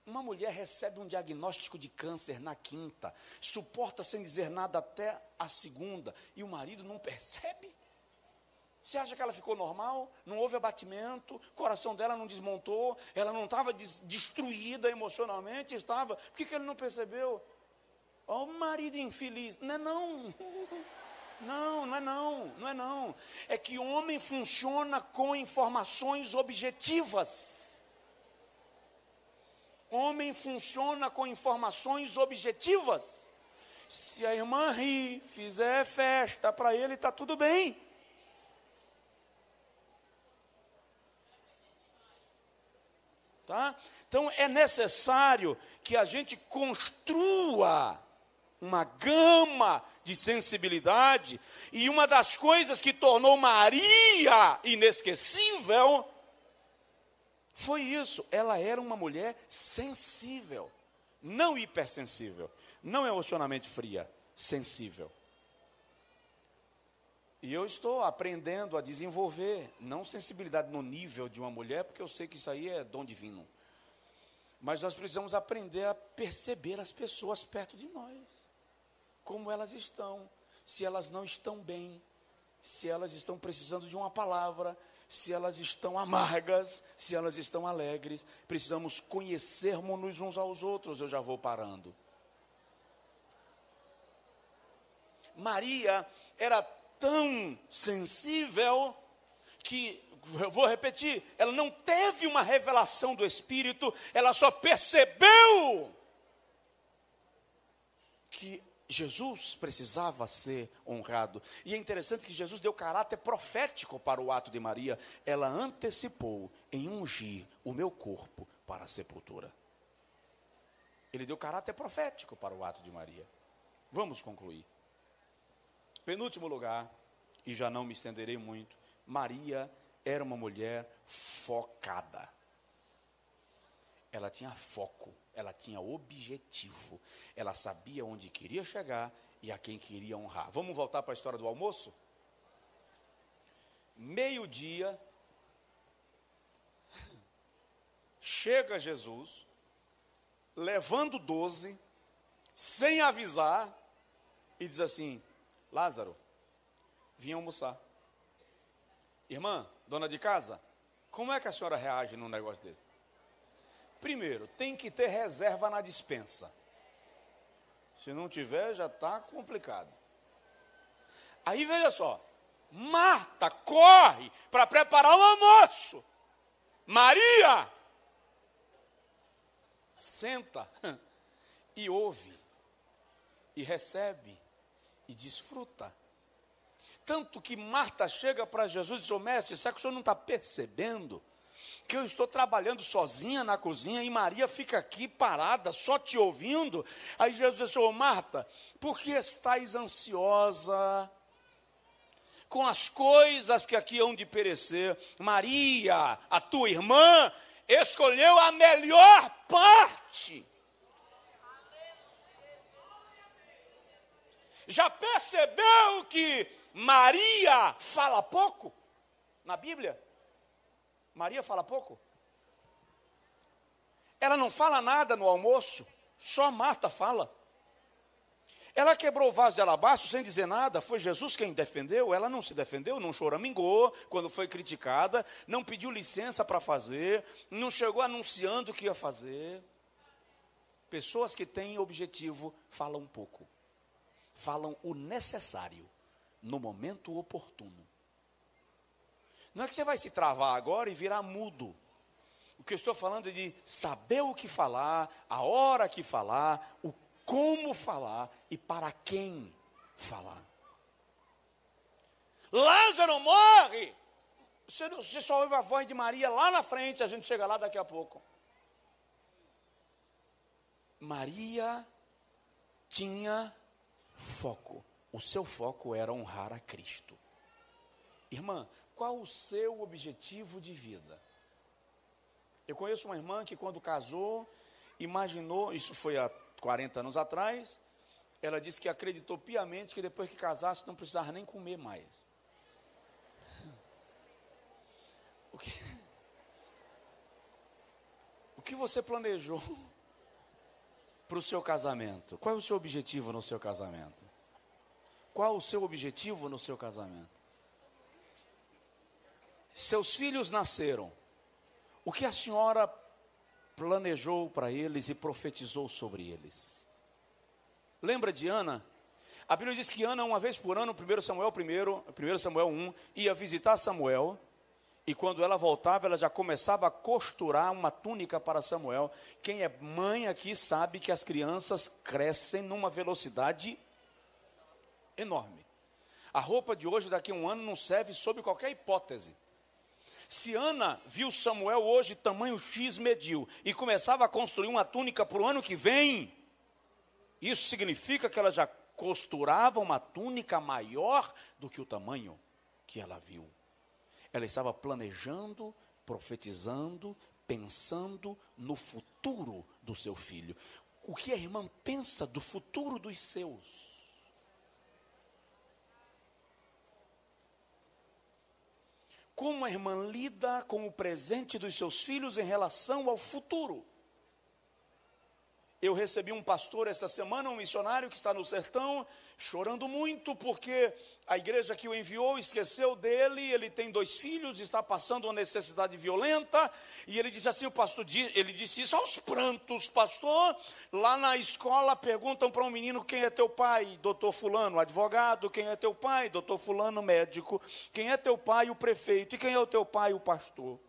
Uma mulher recebe um diagnóstico de câncer na quinta, suporta sem dizer nada até a segunda, e o marido não percebe? Você acha que ela ficou normal? Não houve abatimento? O coração dela não desmontou? Ela não estava destruída emocionalmente? Estava. Por que ele não percebeu? Ó, o marido infeliz. Não é não. Não é não. É que homem funciona com informações objetivas. Homem funciona com informações objetivas. Se a irmã rir, fizer festa, para ele está tudo bem. Tá? Então é necessário que a gente construa uma gama de sensibilidade, e uma das coisas que tornou Maria inesquecível foi isso. Ela era uma mulher sensível, não hipersensível, não emocionalmente fria, sensível. E eu estou aprendendo a desenvolver, não sensibilidade no nível de uma mulher, porque eu sei que isso aí é dom divino. Mas nós precisamos aprender a perceber as pessoas perto de nós, como elas estão, se elas não estão bem, se elas estão precisando de uma palavra, se elas estão amargas, se elas estão alegres. Precisamos conhecermos-nos uns aos outros. Eu já vou parando. Maria era tão sensível que, eu vou repetir, ela não teve uma revelação do Espírito, ela só percebeu que Jesus precisava ser honrado. E é interessante que Jesus deu caráter profético para o ato de Maria. Ela antecipou em ungir o meu corpo para a sepultura. Ele deu caráter profético para o ato de Maria. Vamos concluir. Penúltimo lugar, e já não me estenderei muito, Maria era uma mulher focada. ela tinha foco, ela tinha objetivo, ela sabia onde queria chegar e a quem queria honrar. Vamos voltar para a história do almoço? Meio-dia, chega Jesus, levando 12, sem avisar, e diz assim: Lázaro, vim almoçar. Irmã, dona de casa, como é que a senhora reage num negócio desse? Primeiro, tem que ter reserva na despensa. Se não tiver, já está complicado. Aí veja só, Marta corre para preparar o almoço. Maria senta e ouve, e recebe, e desfruta. Tanto que Marta chega para Jesus e diz: ô mestre, será que o senhor não está percebendo que eu estou trabalhando sozinha na cozinha e Maria fica aqui parada, só te ouvindo? Aí Jesus diz: ô Marta, por que estais ansiosa com as coisas que aqui hão de perecer? Maria, a tua irmã, escolheu a melhor parte. Já percebeu que Maria fala pouco na Bíblia? Maria fala pouco. Ela não fala nada no almoço, só Marta fala. Ela quebrou o vaso de alabastro sem dizer nada, foi Jesus quem defendeu, ela não se defendeu, não choramingou quando foi criticada, não pediu licença para fazer, não chegou anunciando o que ia fazer. Pessoas que têm objetivo falam pouco, falam o necessário, no momento oportuno. Não é que você vai se travar agora e virar mudo. O que eu estou falando é de saber o que falar, a hora que falar, o como falar e para quem falar. Lázaro morre. Você só ouve a voz de Maria lá na frente, a gente chega lá daqui a pouco. Maria tinha foco. O seu foco era honrar a Cristo. Irmã, qual o seu objetivo de vida? Eu conheço uma irmã que quando casou, imaginou, isso foi há 40 anos atrás, ela disse que acreditou piamente que depois que casasse não precisava nem comer mais. O que você planejou para o seu casamento? Qual é o seu objetivo no seu casamento? Qual o seu objetivo no seu casamento? Seus filhos nasceram. O que a senhora planejou para eles e profetizou sobre eles? Lembra de Ana? A Bíblia diz que Ana, uma vez por ano, 1 Samuel 1, ia visitar Samuel, e quando ela voltava, ela já começava a costurar uma túnica para Samuel. Quem é mãe aqui sabe que as crianças crescem numa velocidade enorme. A roupa de hoje, daqui a um ano, não serve sob qualquer hipótese. Se Ana viu Samuel hoje tamanho X mediu e começava a construir uma túnica para o ano que vem, isso significa que ela já costurava uma túnica maior do que o tamanho que ela viu. Ela estava planejando, profetizando, pensando no futuro do seu filho. O que a irmã pensa do futuro dos seus? Como a irmã lida com o presente dos seus filhos em relação ao futuro? Eu recebi um pastor esta semana, um missionário que está no sertão, chorando muito porque a igreja que o enviou esqueceu dele. Ele tem 2 filhos, está passando uma necessidade violenta, e ele disse assim, ele disse isso aos prantos: pastor, lá na escola perguntam para um menino: quem é teu pai? Doutor fulano, advogado. Quem é teu pai? Doutor fulano, médico. Quem é teu pai? O prefeito. E quem é o teu pai? O pastor.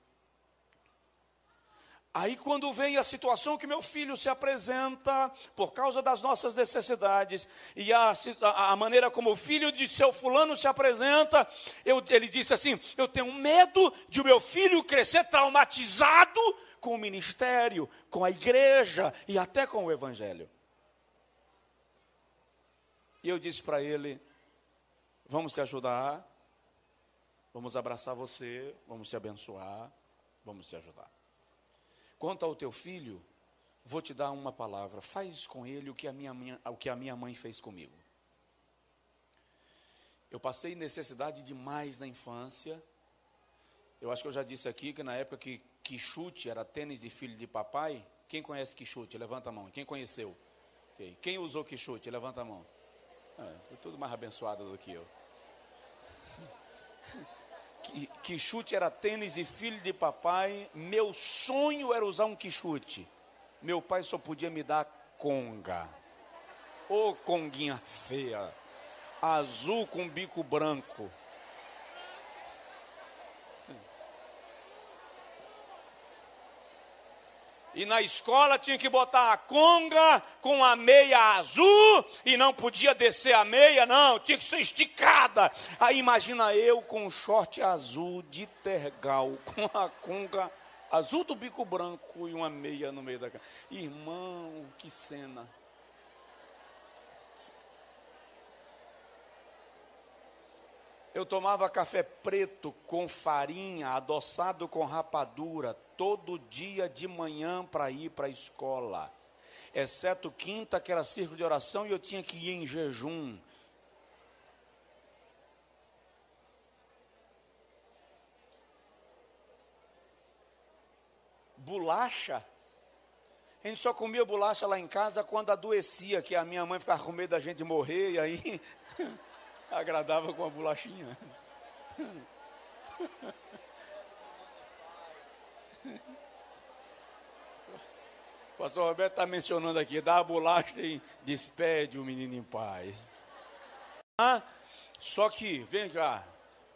Aí quando vem a situação que meu filho se apresenta, por causa das nossas necessidades, e a maneira como o filho de seu fulano se apresenta, ele disse assim: eu tenho medo de o meu filho crescer traumatizado com o ministério, com a igreja e até com o evangelho. E eu disse para ele: vamos te ajudar, vamos abraçar você, vamos te abençoar, vamos te ajudar. Quanto ao teu filho, vou te dar uma palavra, faz com ele o que a minha mãe fez comigo. Eu passei necessidade demais na infância. Eu acho que eu já disse aqui que na época que quichute era tênis de filho de papai. Quem conhece quichute? Levanta a mão. Quem conheceu? Okay. Quem usou quichute? Levanta a mão. Foi tudo mais abençoado do que eu. Quichute era tênis de filho de papai. Meu sonho era usar um quichute. Meu pai só podia me dar conga. Ô conguinha feia. Azul com bico branco. E na escola tinha que botar a conga com a meia azul e não podia descer a meia, não, tinha que ser esticada. Aí imagina eu com um short azul de tergal, com a conga azul do bico branco e uma meia no meio da cara. Irmão, que cena. Eu tomava café preto com farinha, adoçado com rapadura, todo dia de manhã para ir para a escola. Exceto quinta, que era círculo de oração, e eu tinha que ir em jejum. Bolacha. A gente só comia bolacha lá em casa quando adoecia, que a minha mãe ficava com medo da gente morrer, e aí agradava com a bolachinha. O pastor Roberto está mencionando aqui, dá a bolacha e despede o menino em paz. Só que, vem cá,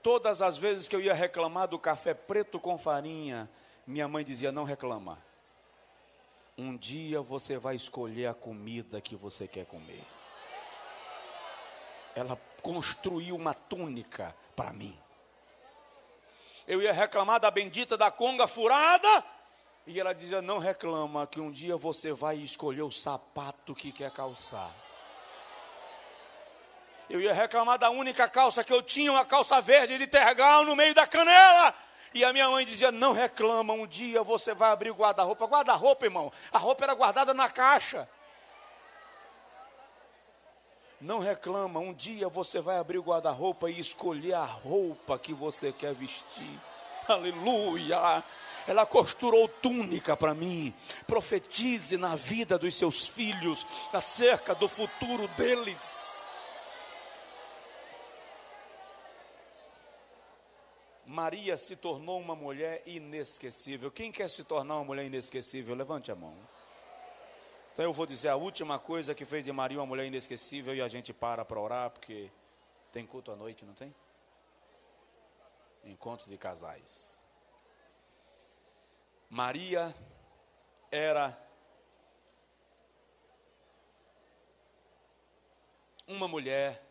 todas as vezes que eu ia reclamar do café preto com farinha, minha mãe dizia, não reclama. Um dia você vai escolher a comida que você quer comer. Ela construiu uma túnica para mim. Eu ia reclamar da bendita da conga furada, e ela dizia, não reclama, que um dia você vai escolher o sapato que quer calçar. Eu ia reclamar da única calça que eu tinha, uma calça verde de tergal no meio da canela. E a minha mãe dizia, não reclama, um dia você vai abrir o guarda-roupa. Guarda-roupa, irmão, a roupa era guardada na caixa. Não reclama, um dia você vai abrir o guarda-roupa e escolher a roupa que você quer vestir. Aleluia! Ela costurou túnica para mim. Profetize na vida dos seus filhos, acerca do futuro deles. Maria se tornou uma mulher inesquecível. Quem quer se tornar uma mulher inesquecível? Levante a mão. Então eu vou dizer a última coisa que fez de Maria uma mulher inesquecível e a gente para orar, porque tem culto à noite, não tem? Encontros de casais. Maria era uma mulher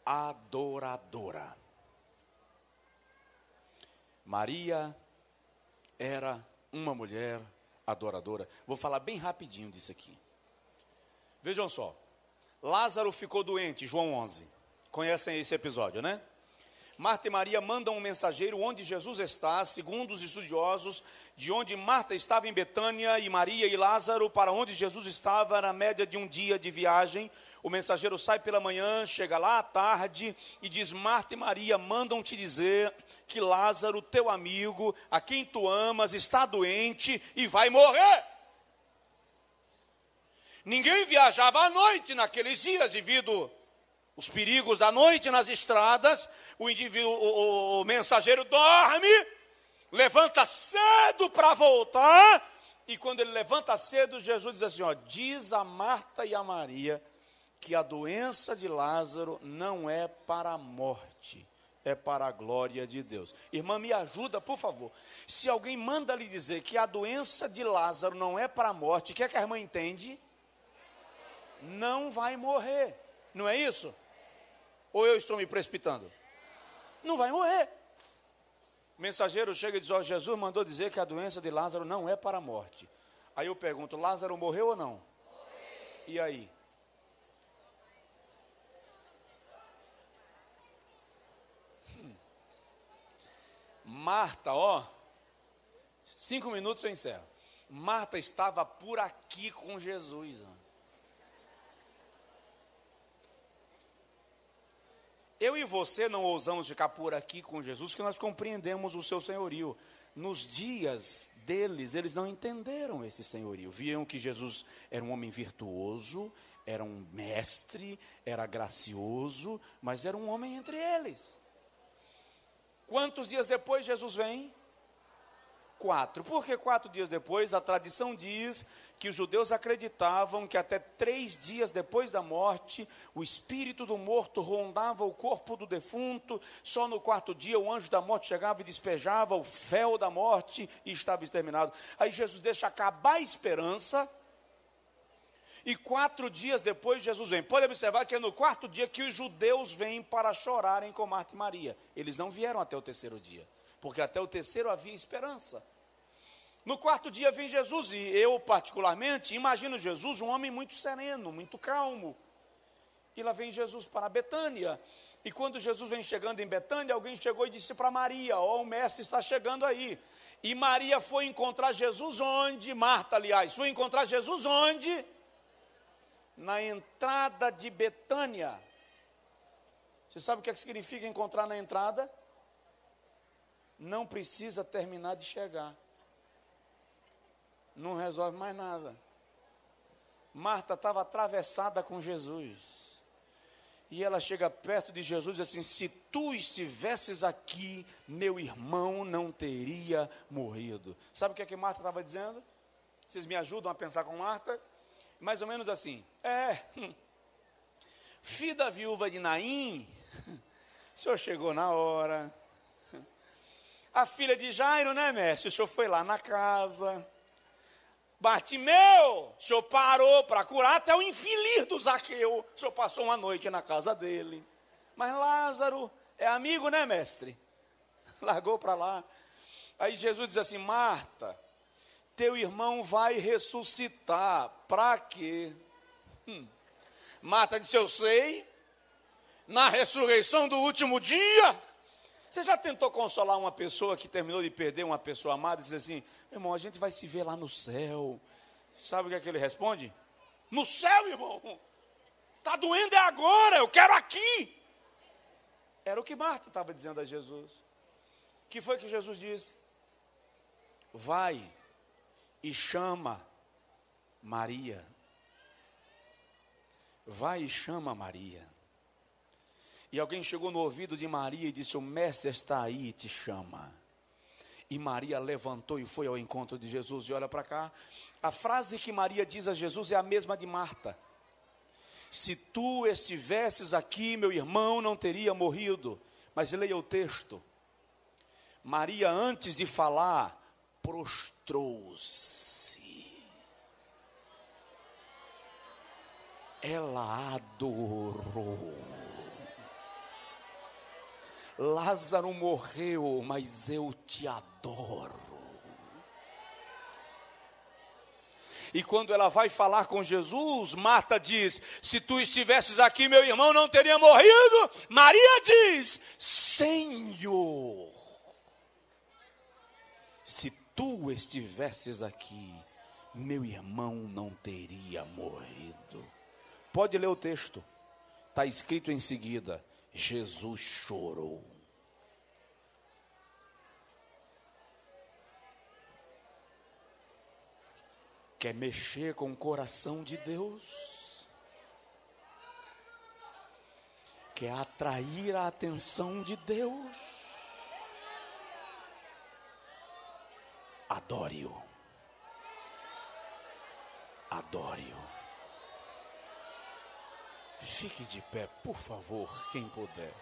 adoradora. Maria era uma mulher adoradora. Vou falar bem rapidinho disso aqui. Vejam só. Lázaro ficou doente, João 11. Conhecem esse episódio, né? Marta e Maria mandam um mensageiro onde Jesus está, segundo os estudiosos, de onde Marta estava em Betânia e Maria e Lázaro, para onde Jesus estava, era a média de um dia de viagem. O mensageiro sai pela manhã, chega lá à tarde e diz, Marta e Maria mandam te dizer que Lázaro, teu amigo, a quem tu amas, está doente e vai morrer. Ninguém viajava à noite naqueles dias devido os perigos da noite nas estradas. O mensageiro dorme, levanta cedo para voltar, e quando ele levanta cedo, Jesus diz assim, diz a Marta e a Maria que a doença de Lázaro não é para a morte, é para a glória de Deus. Irmã, me ajuda, por favor. Se alguém manda lhe dizer que a doença de Lázaro não é para a morte, o que é que a irmã entende? Não vai morrer, não é isso? Ou eu estou me precipitando? Não vai morrer. O mensageiro chega e diz, Jesus mandou dizer que a doença de Lázaro não é para a morte. Aí eu pergunto, Lázaro morreu ou não? Morreu. E aí? Marta, 5 minutos eu encerro. Marta estava por aqui com Jesus. Eu e você não ousamos ficar por aqui com Jesus, porque nós compreendemos o seu senhorio. Nos dias deles, eles não entenderam esse senhorio. Viram que Jesus era um homem virtuoso, era um mestre, era gracioso, mas era um homem entre eles. Quantos dias depois Jesus vem? 4. Por que 4 dias depois? A tradição diz que os judeus acreditavam que até 3 dias depois da morte, o espírito do morto rondava o corpo do defunto. Só no 4º dia o anjo da morte chegava e despejava o fel da morte e estava exterminado. Aí Jesus deixa acabar a esperança. E 4 dias depois Jesus vem. Pode observar que é no 4º dia que os judeus vêm para chorarem com Marta e Maria. Eles não vieram até o 3º dia, porque até o 3º havia esperança. No 4º dia vem Jesus, e eu particularmente imagino Jesus um homem muito sereno, muito calmo. E lá vem Jesus para Betânia. E quando Jesus vem chegando em Betânia, alguém chegou e disse para Maria: ó, o mestre está chegando aí. E Maria foi encontrar Jesus onde? Marta, aliás, foi encontrar Jesus onde? Na entrada de Betânia. Você sabe o que significa encontrar na entrada? Não precisa terminar de chegar. Não resolve mais nada. Marta estava atravessada com Jesus. E ela chega perto de Jesus e diz assim: se tu estivesses aqui, meu irmão não teria morrido. Sabe o que Marta estava dizendo? Vocês me ajudam a pensar com Marta? Mais ou menos assim: filho da viúva de Naim, o senhor chegou na hora. A filha de Jairo, né, mestre? O senhor foi lá na casa. Bartimeu, o senhor parou para curar. Até o infeliz do Zaqueu, o senhor passou uma noite na casa dele. Mas Lázaro é amigo, né, mestre? Largou para lá. Aí Jesus diz assim: Marta, teu irmão vai ressuscitar. Para quê? Marta disse: eu sei. Na ressurreição do último dia. Você já tentou consolar uma pessoa que terminou de perder uma pessoa amada e diz assim: meu irmão, a gente vai se ver lá no céu. Sabe o que ele responde? No céu, irmão. Está doendo é agora, eu quero aqui. Era o que Marta estava dizendo a Jesus. O que foi que Jesus disse? Vai e chama Maria. Vai e chama Maria. E alguém chegou no ouvido de Maria e disse: o mestre está aí e te chama. E Maria levantou e foi ao encontro de Jesus. E olha para cá, a frase que Maria diz a Jesus é a mesma de Marta: se tu estivesses aqui, meu irmão não teria morrido. Mas leia o texto. Maria, antes de falar, prostrou-se. Ela adorou. Lázaro morreu, mas eu te adoro. E quando ela vai falar com Jesus, Marta diz: se tu estivesses aqui, meu irmão não teria morrido. Maria diz: Senhor, se tu estivesses aqui, meu irmão não teria morrido. Pode ler o texto, está escrito em seguida: Jesus chorou. Quer mexer com o coração de Deus? Quer atrair a atenção de Deus? Adore-o. Adore-o. Fique de pé, por favor, quem puder.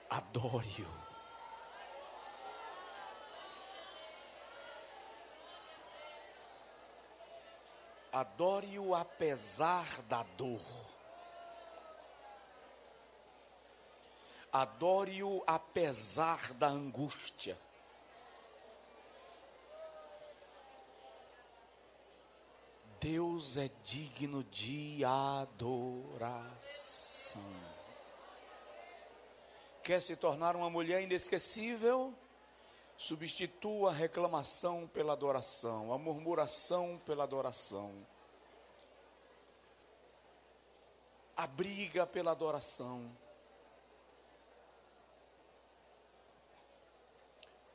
Adore-o. Adore-o apesar da dor. Adore-o apesar da angústia. Deus é digno de adoração. Quer se tornar uma mulher inesquecível? Substitua a reclamação pela adoração, a murmuração pela adoração, a briga pela adoração.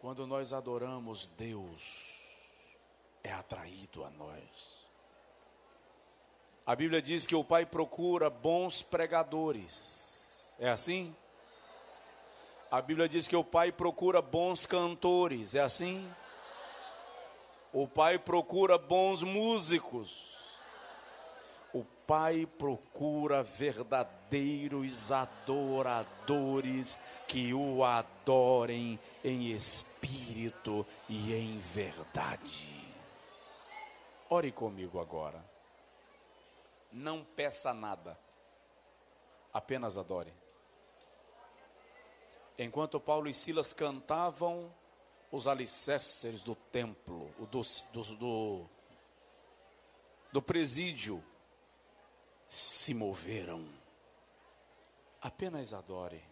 Quando nós adoramos, Deus é atraído a nós. A Bíblia diz que o Pai procura bons pregadores. É assim? A Bíblia diz que o Pai procura bons cantores. É assim? O Pai procura bons músicos. O Pai procura verdadeiros adoradores que o adorem em espírito e em verdade. Ore comigo agora. Não peça nada, apenas adore. Enquanto Paulo e Silas cantavam, os alicerces do templo, do presídio, se moveram. Apenas adore.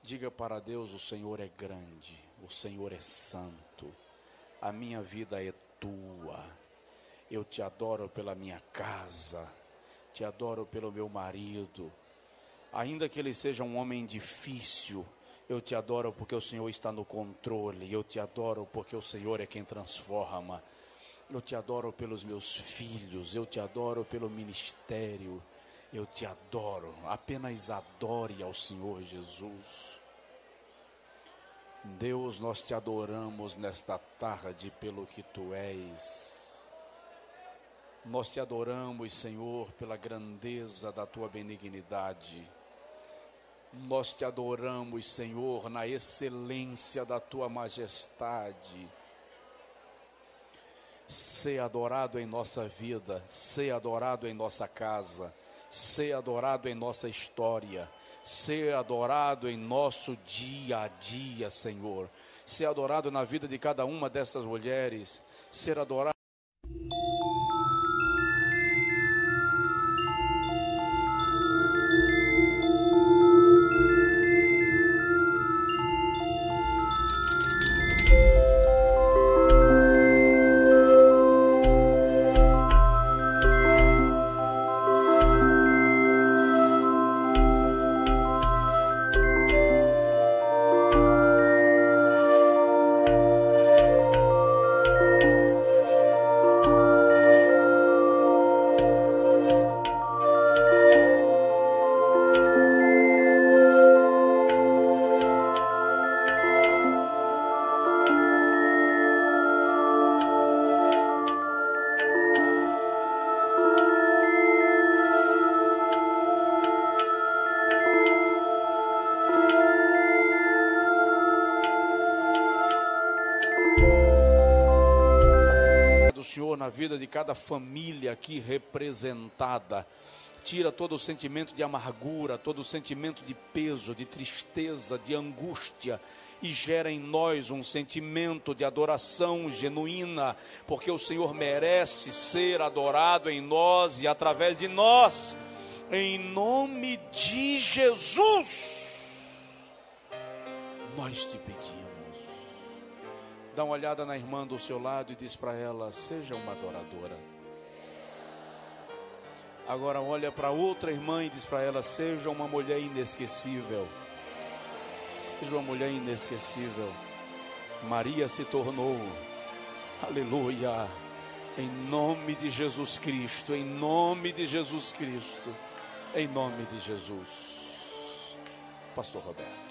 Diga para Deus: o Senhor é grande, o Senhor é santo, a minha vida é tua. Eu te adoro pela minha casa, te adoro pelo meu marido. Ainda que ele seja um homem difícil, eu te adoro porque o Senhor está no controle. Eu te adoro porque o Senhor é quem transforma. Eu te adoro pelos meus filhos, eu te adoro pelo ministério, eu te adoro. Apenas adore ao Senhor Jesus. Deus, nós te adoramos nesta tarde pelo que tu és. Nós te adoramos, Senhor, pela grandeza da tua benignidade. Nós te adoramos, Senhor, na excelência da tua majestade. Ser adorado em nossa vida, ser adorado em nossa casa, ser adorado em nossa história, ser adorado em nosso dia a dia, Senhor. Ser adorado na vida de cada uma dessas mulheres, ser adorado. Na vida de cada família aqui representada, tira todo o sentimento de amargura, todo o sentimento de peso, de tristeza, de angústia, e gera em nós um sentimento de adoração genuína, porque o Senhor merece ser adorado em nós e através de nós, em nome de Jesus, nós te pedimos. Dá uma olhada na irmã do seu lado e diz para ela: seja uma adoradora. Agora olha para outra irmã e diz para ela: seja uma mulher inesquecível. Seja uma mulher inesquecível. Maria se tornou, aleluia, em nome de Jesus Cristo, em nome de Jesus Cristo, em nome de Jesus. Pastor Roberto.